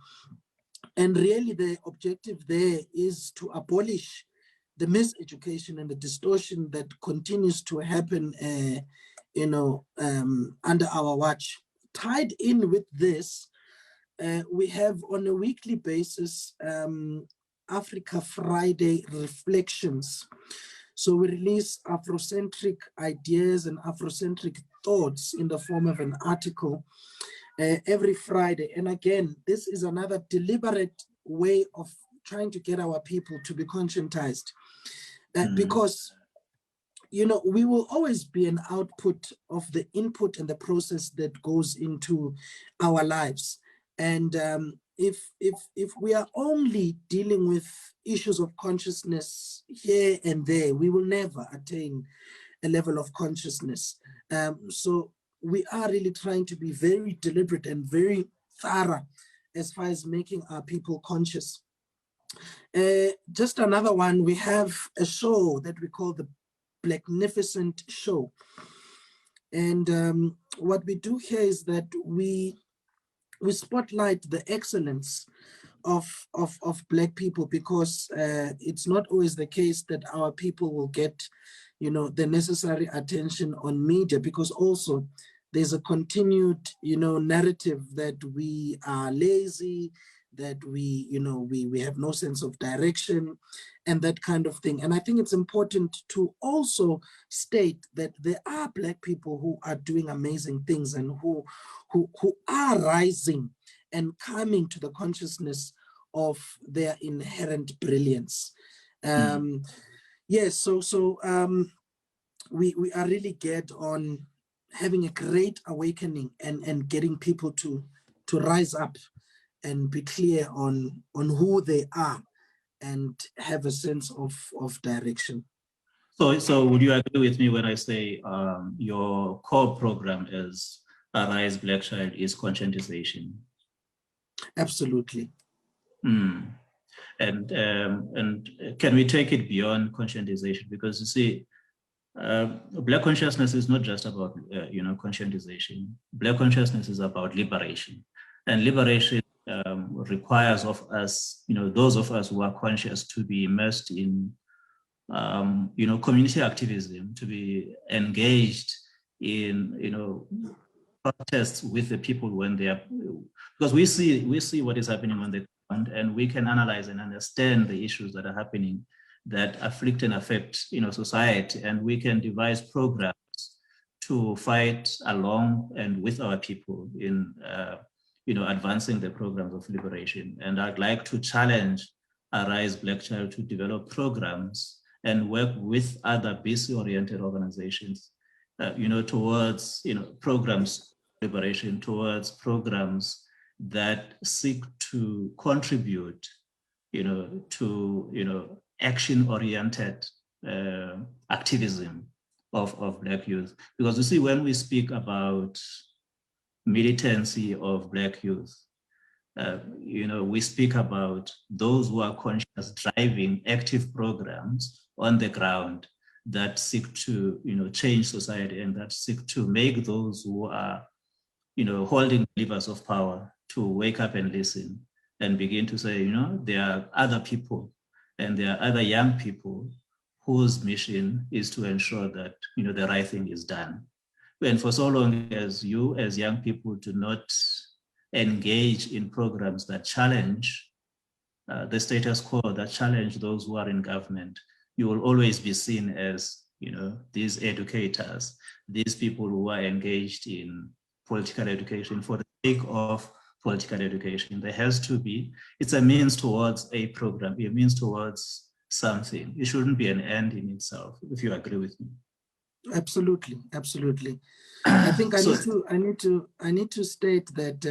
And really the objective there is to abolish the miseducation and the distortion that continues to happen, under our watch. Tied in with this, we have on a weekly basis Africa Friday reflections. So we release Afro-Centric ideas and Afro-Centric thoughts in the form of an article every Friday. And again, this is another deliberate way of trying to get our people to be conscientized. Because, we will always be an output of the input and the process that goes into our lives. And if we are only dealing with issues of consciousness here and there, we will never attain a level of consciousness. So we are really trying to be very deliberate and very thorough as far as making our people conscious. Just another one, we have a show that we call the Blacknificent Show. And what we do here is that we spotlight the excellence of Black people, because it's not always the case that our people will get, the necessary attention on media, because also there's a continued, narrative that we are lazy, that we have no sense of direction and that kind of thing. And I think it's important to also state that there are Black people who are doing amazing things and who are rising and coming to the consciousness of their inherent brilliance. Yes, so we are really geared on having a great awakening and getting people to rise up and be clear on who they are and have a sense of direction. So would you agree with me when I say your core program as Arise Black Child is conscientization? Absolutely. And can we take it beyond conscientization? Because you see, Black consciousness is not just about conscientization. Black consciousness is about liberation, and liberation requires of us, those of us who are conscious, to be immersed in community activism, to be engaged in protests with the people when they are, because we see what is happening on the ground, and we can analyze and understand the issues that are happening that afflict and affect society, and we can devise programs to fight along and with our people in advancing the programs of liberation. And I'd like to challenge Arise Black Child to develop programs and work with other BC-oriented organizations, towards programs of liberation, towards programs that seek to contribute, to action-oriented activism of Black youth. Because you see, when we speak about militancy of Black youth, we speak about those who are conscious, driving active programs on the ground that seek to change society, and that seek to make those who are holding levers of power to wake up and listen and begin to say, there are other people and there are other young people whose mission is to ensure that the right thing is done. And for so long as you as young people do not engage in programs that challenge the status quo, that challenge those who are in government, you will always be seen as, these educators, these people who are engaged in political education for the sake of political education. There has to be, it's a means towards a program, a means towards something. It shouldn't be an end in itself, if you agree with me. Absolutely, absolutely. I think I need to state that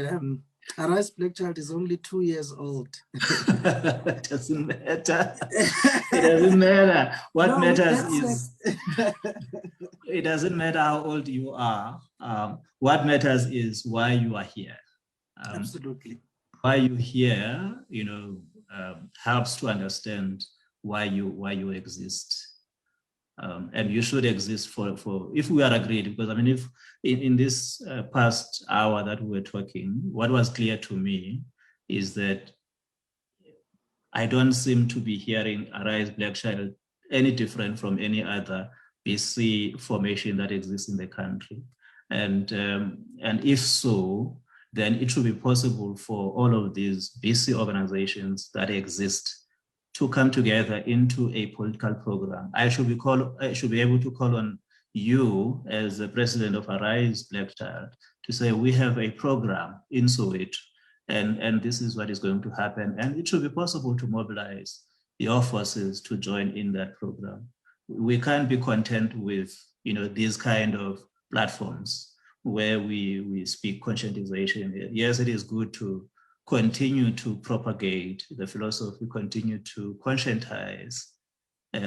Arise Black Child is only 2 years old. It doesn't matter. It doesn't matter. What matters is it doesn't matter how old you are. What matters is why you are here. Absolutely. Why you here, helps to understand why you exist. And you should exist for if we are agreed, because I mean, if in this past hour that we were talking, what was clear to me is that I don't seem to be hearing Arise Black Child any different from any other BC formation that exists in the country. And if so, then it should be possible for all of these BC organizations that exist to come together into a political program. I should be able to call on you as the president of Arise Black Child to say, we have a program in Soweto, and this is what is going to happen. And it should be possible to mobilize your forces to join in that program. We can't be content with, these kind of platforms where we speak conscientization. Yes, it is good to continue to propagate the philosophy, continue to conscientize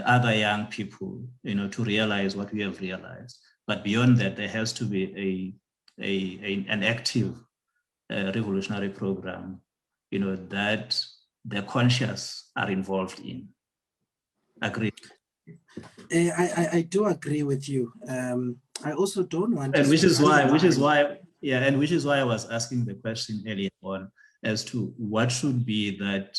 other young people, to realize what we have realized. But beyond that, there has to be an active revolutionary program, that the conscious are involved in. Agreed. I do agree with you. I also don't want to. And which is why I was asking the question earlier on as to what should be that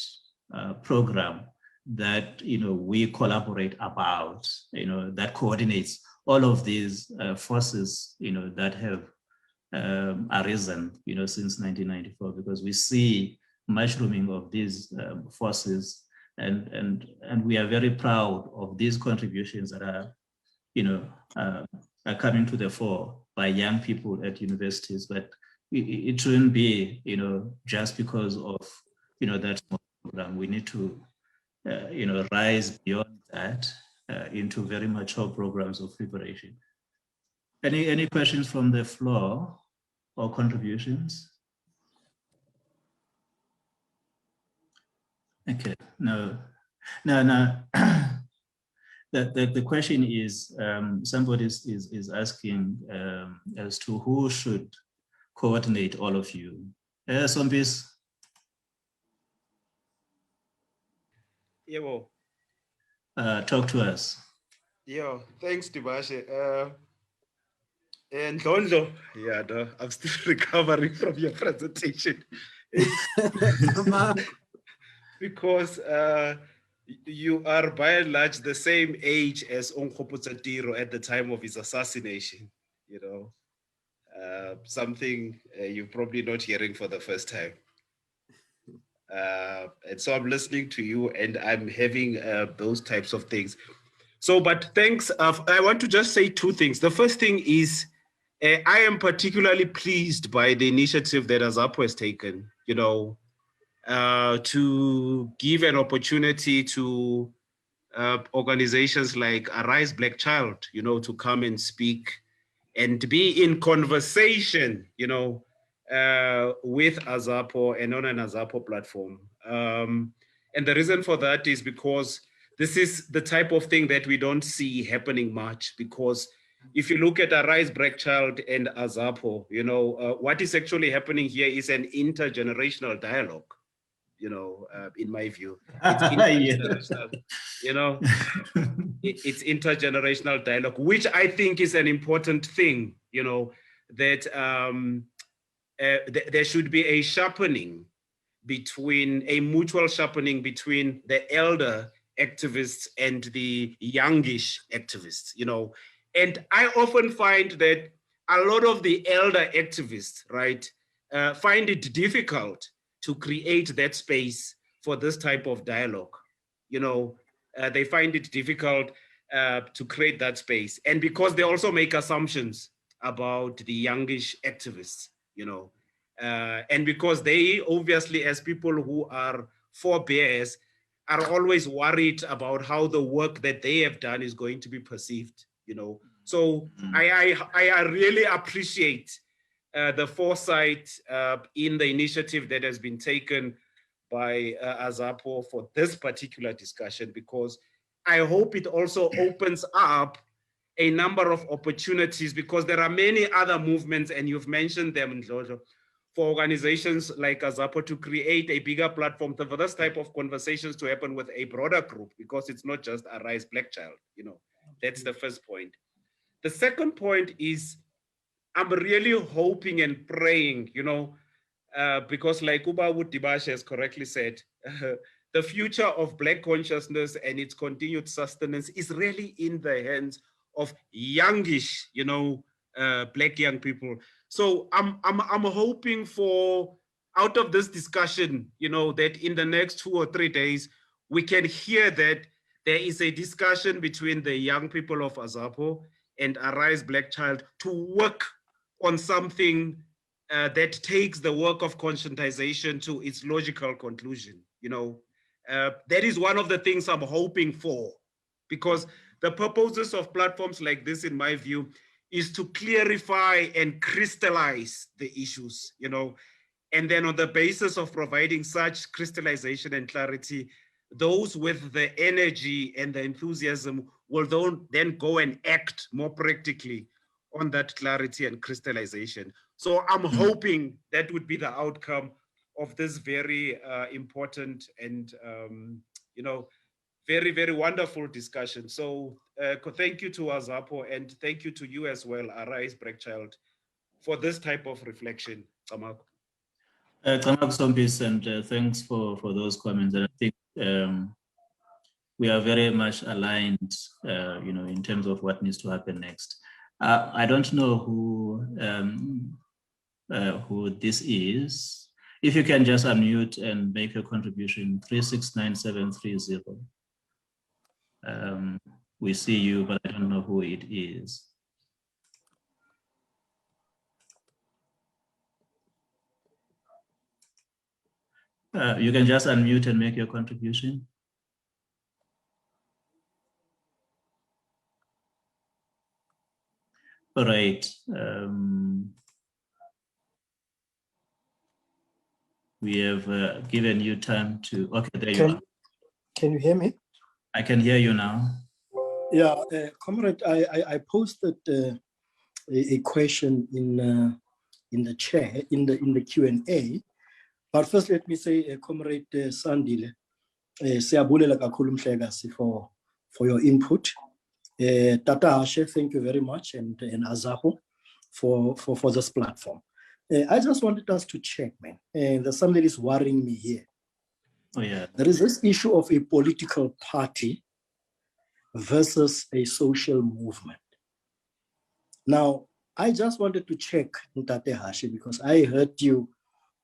program that we collaborate about, that coordinates all of these forces, that have arisen, since 1994, because we see mushrooming of these forces, and we are very proud of these contributions that are, are coming to the fore by young people at universities. But it shouldn't be, just because of, that program. We need to, rise beyond that into very mature programs of preparation. Any questions from the floor or contributions? Okay, no. The question is, somebody is asking as to who should coordinate all of you. Sombis? Yeah, well. Talk to us. Yeah, thanks, Dibashe. And Londo, yeah, no, I'm still recovering from your presentation. Because you are by and large the same age as Onkgopo Tiro at the time of his assassination, something you're probably not hearing for the first time. And so I'm listening to you and I'm having those types of things. So, but thanks. I want to just say two things. The first thing is, I am particularly pleased by the initiative that AZAPO has taken, to give an opportunity to organizations like Arise Black Child, to come and speak and be in conversation, with AZAPO and on an AZAPO platform. And the reason for that is because this is the type of thing that we don't see happening much, because if you look at Arise Black Child and AZAPO, what is actually happening here is an intergenerational dialogue, in my view. It's intergenerational, it's intergenerational dialogue, which I think is an important thing, that there should be a sharpening a mutual sharpening between the elder activists and the youngish activists, And I often find that a lot of the elder activists, right, find it difficult to create that space for this type of dialogue, they find it difficult to create that space. And because they also make assumptions about the youngish activists, you know, and because they obviously, as people who are forebears, are always worried about how the work that they have done is going to be perceived, you know. So I really appreciate the foresight in the initiative that has been taken by AZAPO for this particular discussion, because I hope it also opens up a number of opportunities, because there are many other movements, and you've mentioned them, Ndlojo, for organizations like AZAPO to create a bigger platform for this type of conversations to happen with a broader group, because it's not just Arise Black Child, you know. That's the first point. The second point is, I'm really hoping and praying, you know, because like Ubawu Dibash has correctly said, the future of Black consciousness and its continued sustenance is really in the hands of youngish, you know, Black young people. So I'm hoping for, out of this discussion, you know, that in the next 2 or 3 days, we can hear that there is a discussion between the young people of AZAPO and Arise Black Child to work on something that takes the work of conscientization to its logical conclusion. You know, that is one of the things I'm hoping for, because the purposes of platforms like this, in my view, is to clarify and crystallize the issues, you know, and then on the basis of providing such crystallization and clarity, those with the energy and the enthusiasm will then go and act more practically on that clarity and crystallization. So I'm hoping that would be the outcome of this very important and, you know, very, very wonderful discussion. So thank you to AZAPO, and thank you to you as well, Arise Black Child, for this type of reflection. Kamak Sompis, and thanks for those comments. And I think we are very much aligned, you know, in terms of what needs to happen next. I don't know who this is. If you can just unmute and make a contribution, 369730. We see you, but I don't know who it is. You can just unmute and make your contribution. All right. We have given you time to, okay, there you are. Can you hear me? I can hear you now. Yeah, comrade, I posted a question in the chat, in the Q&A. But first, let me say, Comrade Sandile, siyabulela kakhulu Mhlekazi for your input. Tata Hashe, thank you very much, and AZAPO for this platform. I just wanted us to check, man. There's something that is worrying me here. Oh yeah. There is this issue of a political party versus a social movement. Now, I just wanted to check Ntate Hashe, because I heard you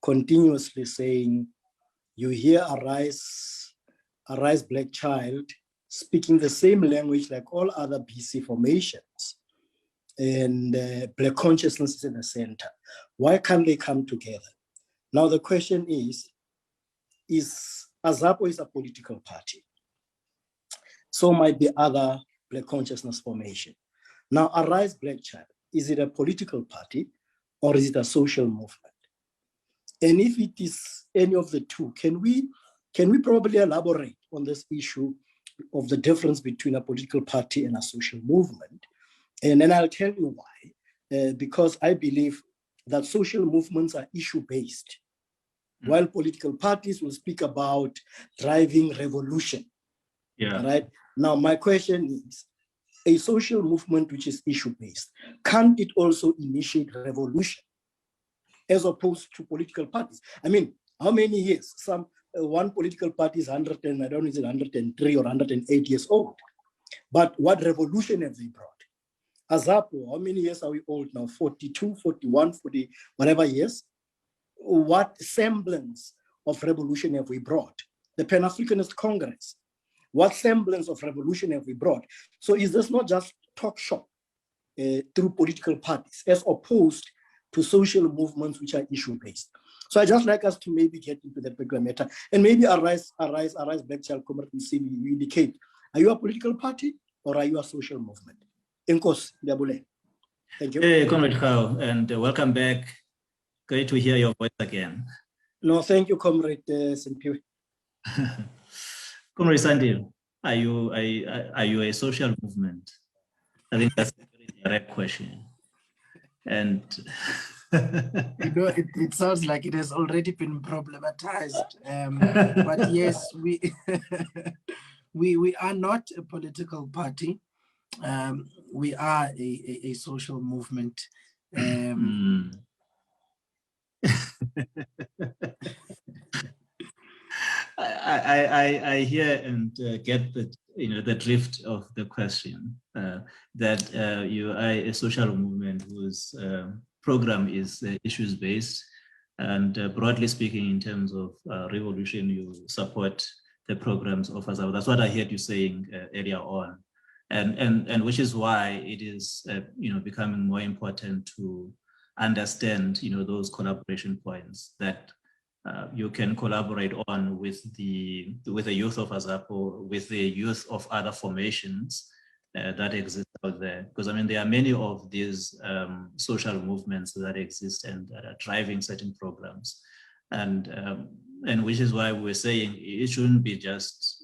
continuously saying you hear Arise Black Child speaking the same language like all other BC formations, and Black consciousness is in the center. Why can't they come together? Now the question is AZAPO is a political party. So might be other Black consciousness formation. Now Arise Black Child, is it a political party or is it a social movement? And if it is any of the two, can we probably elaborate on this issue of the difference between a political party and a social movement? And then I'll tell you why. Because I believe that social movements are issue-based, while political parties will speak about driving revolution. Yeah. Right? Now, my question is, a social movement which is issue-based, can't it also initiate revolution as opposed to political parties? I mean, how many years? One political party is 103 or 108 years old. But what revolution have they brought? AZAPO, how many years are we old now? 42, 41, 40, whatever years? What semblance of revolution have we brought? The Pan-Africanist Congress, What semblance of revolution have we brought? So is this not just talk shop through political parties as opposed to social movements which are issue-based? So I just like us to maybe get into that particular matter and maybe Arise Black Child, Comrade Msibi, you indicate, are you a political party or are you a social movement? Enkos, thank you. Hey, Comrade Khao, and welcome back. Great to hear your voice again. No, thank you, Comrade Simpiwe. Comrade Sandile, are you a social movement? I think that's a very direct question. And You know, it sounds like it has already been problematized. But yes, we are not a political party. We are a social movement. I hear and get the drift of the question, that you are a social movement whose program is issues based, and broadly speaking, in terms of revolution, you support the programs of AZAPO. That's what I heard you saying earlier on, and which is why it is becoming more important to understand those collaboration points that you can collaborate on with the youth of AZAPO, with the youth of other formations that exist out there. Because I mean, there are many of these social movements that exist and that are driving certain programs, and which is why we're saying it shouldn't be just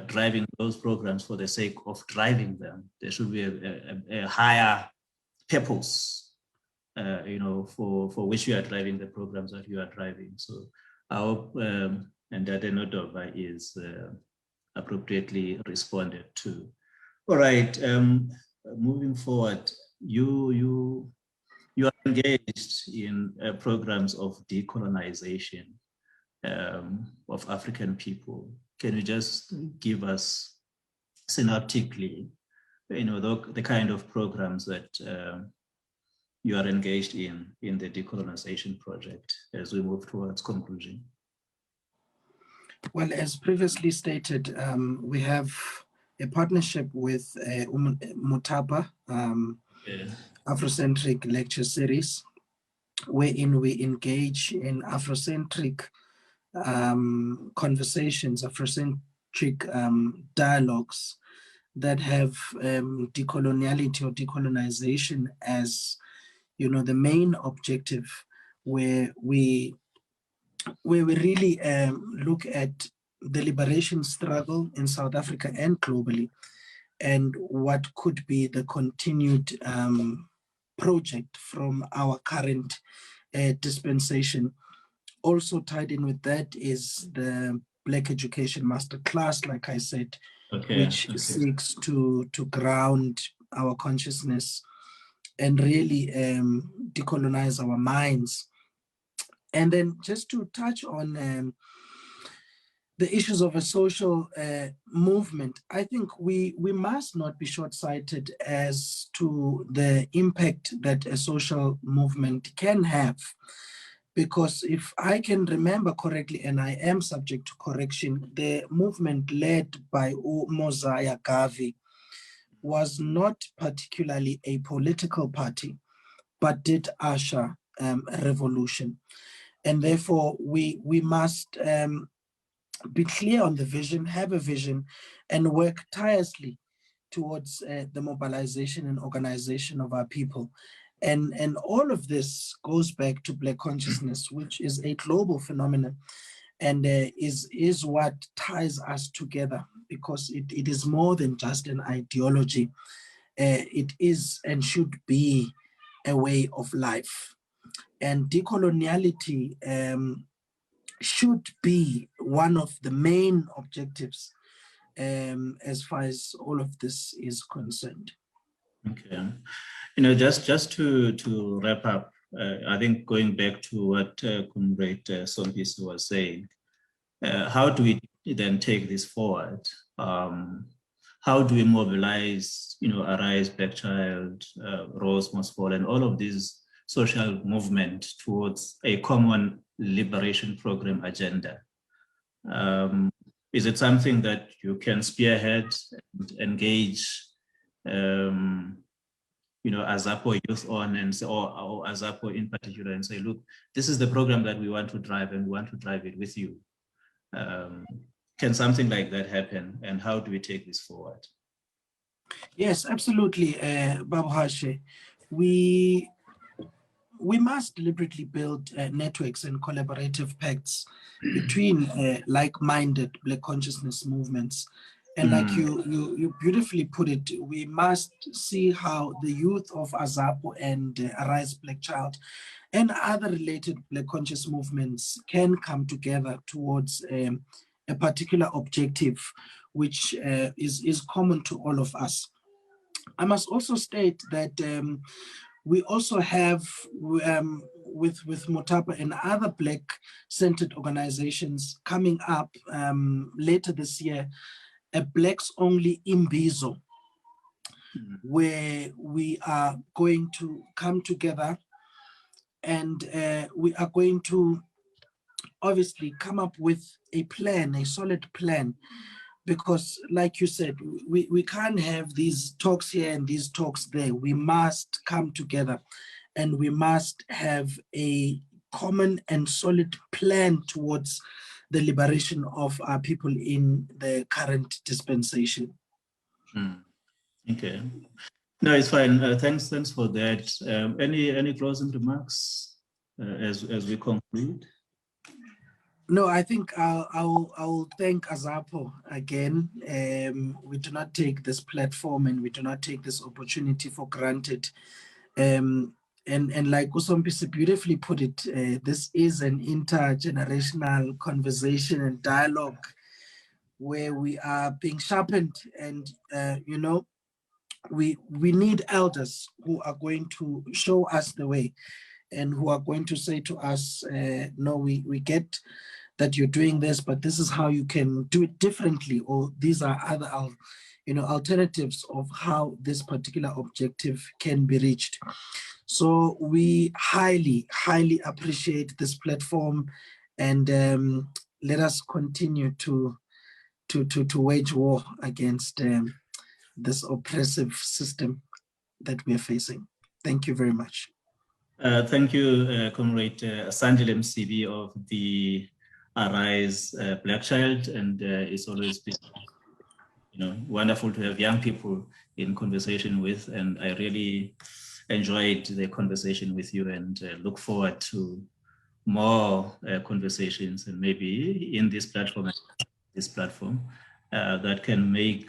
driving those programs for the sake of driving them. There should be a higher purpose, for which you are driving the programs that you are driving. So I hope and that the note of is appropriately responded to. All right, moving forward, you are engaged in programs of decolonization of African people. Can you just give us synoptically, the kind of programs that you are engaged in the decolonization project as we move towards conclusion? Well, as previously stated, we have a partnership with Mutapa, Afro-Centric lecture series, wherein we engage in Afro-Centric conversations, Afro-Centric dialogues that have decoloniality or decolonization as the main objective, where we really look at the liberation struggle in South Africa and globally, and what could be the continued project from our current dispensation. Also tied in with that is the Black Education Masterclass, like I said, which seeks to ground our consciousness and really decolonize our minds. And then just to touch on the issues of a social movement, I think we must not be short-sighted as to the impact that a social movement can have. Because if I can remember correctly, and I am subject to correction, the movement led by Mosiah Garvey was not particularly a political party, but did usher a revolution. And therefore, we must be clear on the vision, have a vision, and work tirelessly towards the mobilization and organization of our people. And all of this goes back to Black consciousness, which is a global phenomenon, and is what ties us together, because it is more than just an ideology. It is and should be a way of life. And decoloniality should be one of the main objectives as far as all of this is concerned. Okay, just to wrap up, I think going back to what Comrade Sompisi was saying, how do we then take this forward? How do we mobilize, Arise, Black Child, Rose Must Fall, and all of these social movement towards a common liberation program agenda? Is it something that you can spearhead and engage, AZAPO youth on, and say, or AZAPO in particular, and say, look, this is the program that we want to drive, and we want to drive it with you. Can something like that happen, and how do we take this forward? Yes, absolutely, Babu Hashe. We must deliberately build networks and collaborative pacts between like-minded Black consciousness movements. And like you beautifully put it, we must see how the youth of AZAPO and Arise Black Child and other related Black conscious movements can come together towards a particular objective, which is common to all of us. I must also state that we also have, with Motapa and other Black-centered organizations coming up later this year, a Blacks Only Imbizo, where we are going to come together and we are going to obviously come up with a plan, a solid plan, because like you said, we can't have these talks here and these talks there. We must come together and we must have a common and solid plan towards the liberation of our people in the current dispensation. Okay. No, it's fine. Thanks for that. Any closing remarks as we conclude? No, I think I'll thank AZAPO again. We do not take this platform and we do not take this opportunity for granted. And like Usompisi beautifully put it, this is an intergenerational conversation and dialogue where we are being sharpened, and we need elders who are going to show us the way and who are going to say to us, no, we get that you're doing this, but this is how you can do it differently, or these are other alternatives of how this particular objective can be reached. So we highly, highly appreciate this platform, and let us continue to wage war against this oppressive system that we are facing. Thank you very much. Thank you, Comrade Sandile Msibi of the Arise Black Child, and it's always been wonderful to have young people in conversation with, and I really enjoyed the conversation with you, and look forward to more conversations, and maybe in this platform that can make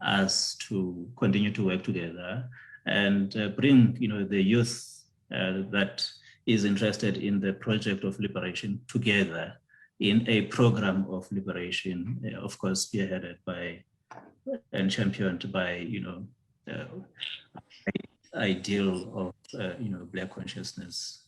us to continue to work together and bring the youth that is interested in the project of liberation together in a program of liberation, of course, spearheaded by and championed by ideal of Black consciousness.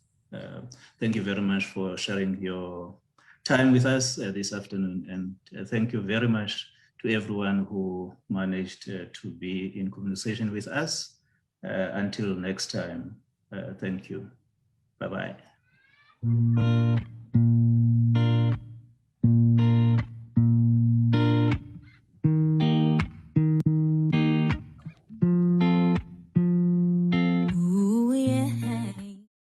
Thank you very much for sharing your time with us this afternoon, and thank you very much to everyone who managed to be in conversation with us. Until next time, thank you. Bye-bye.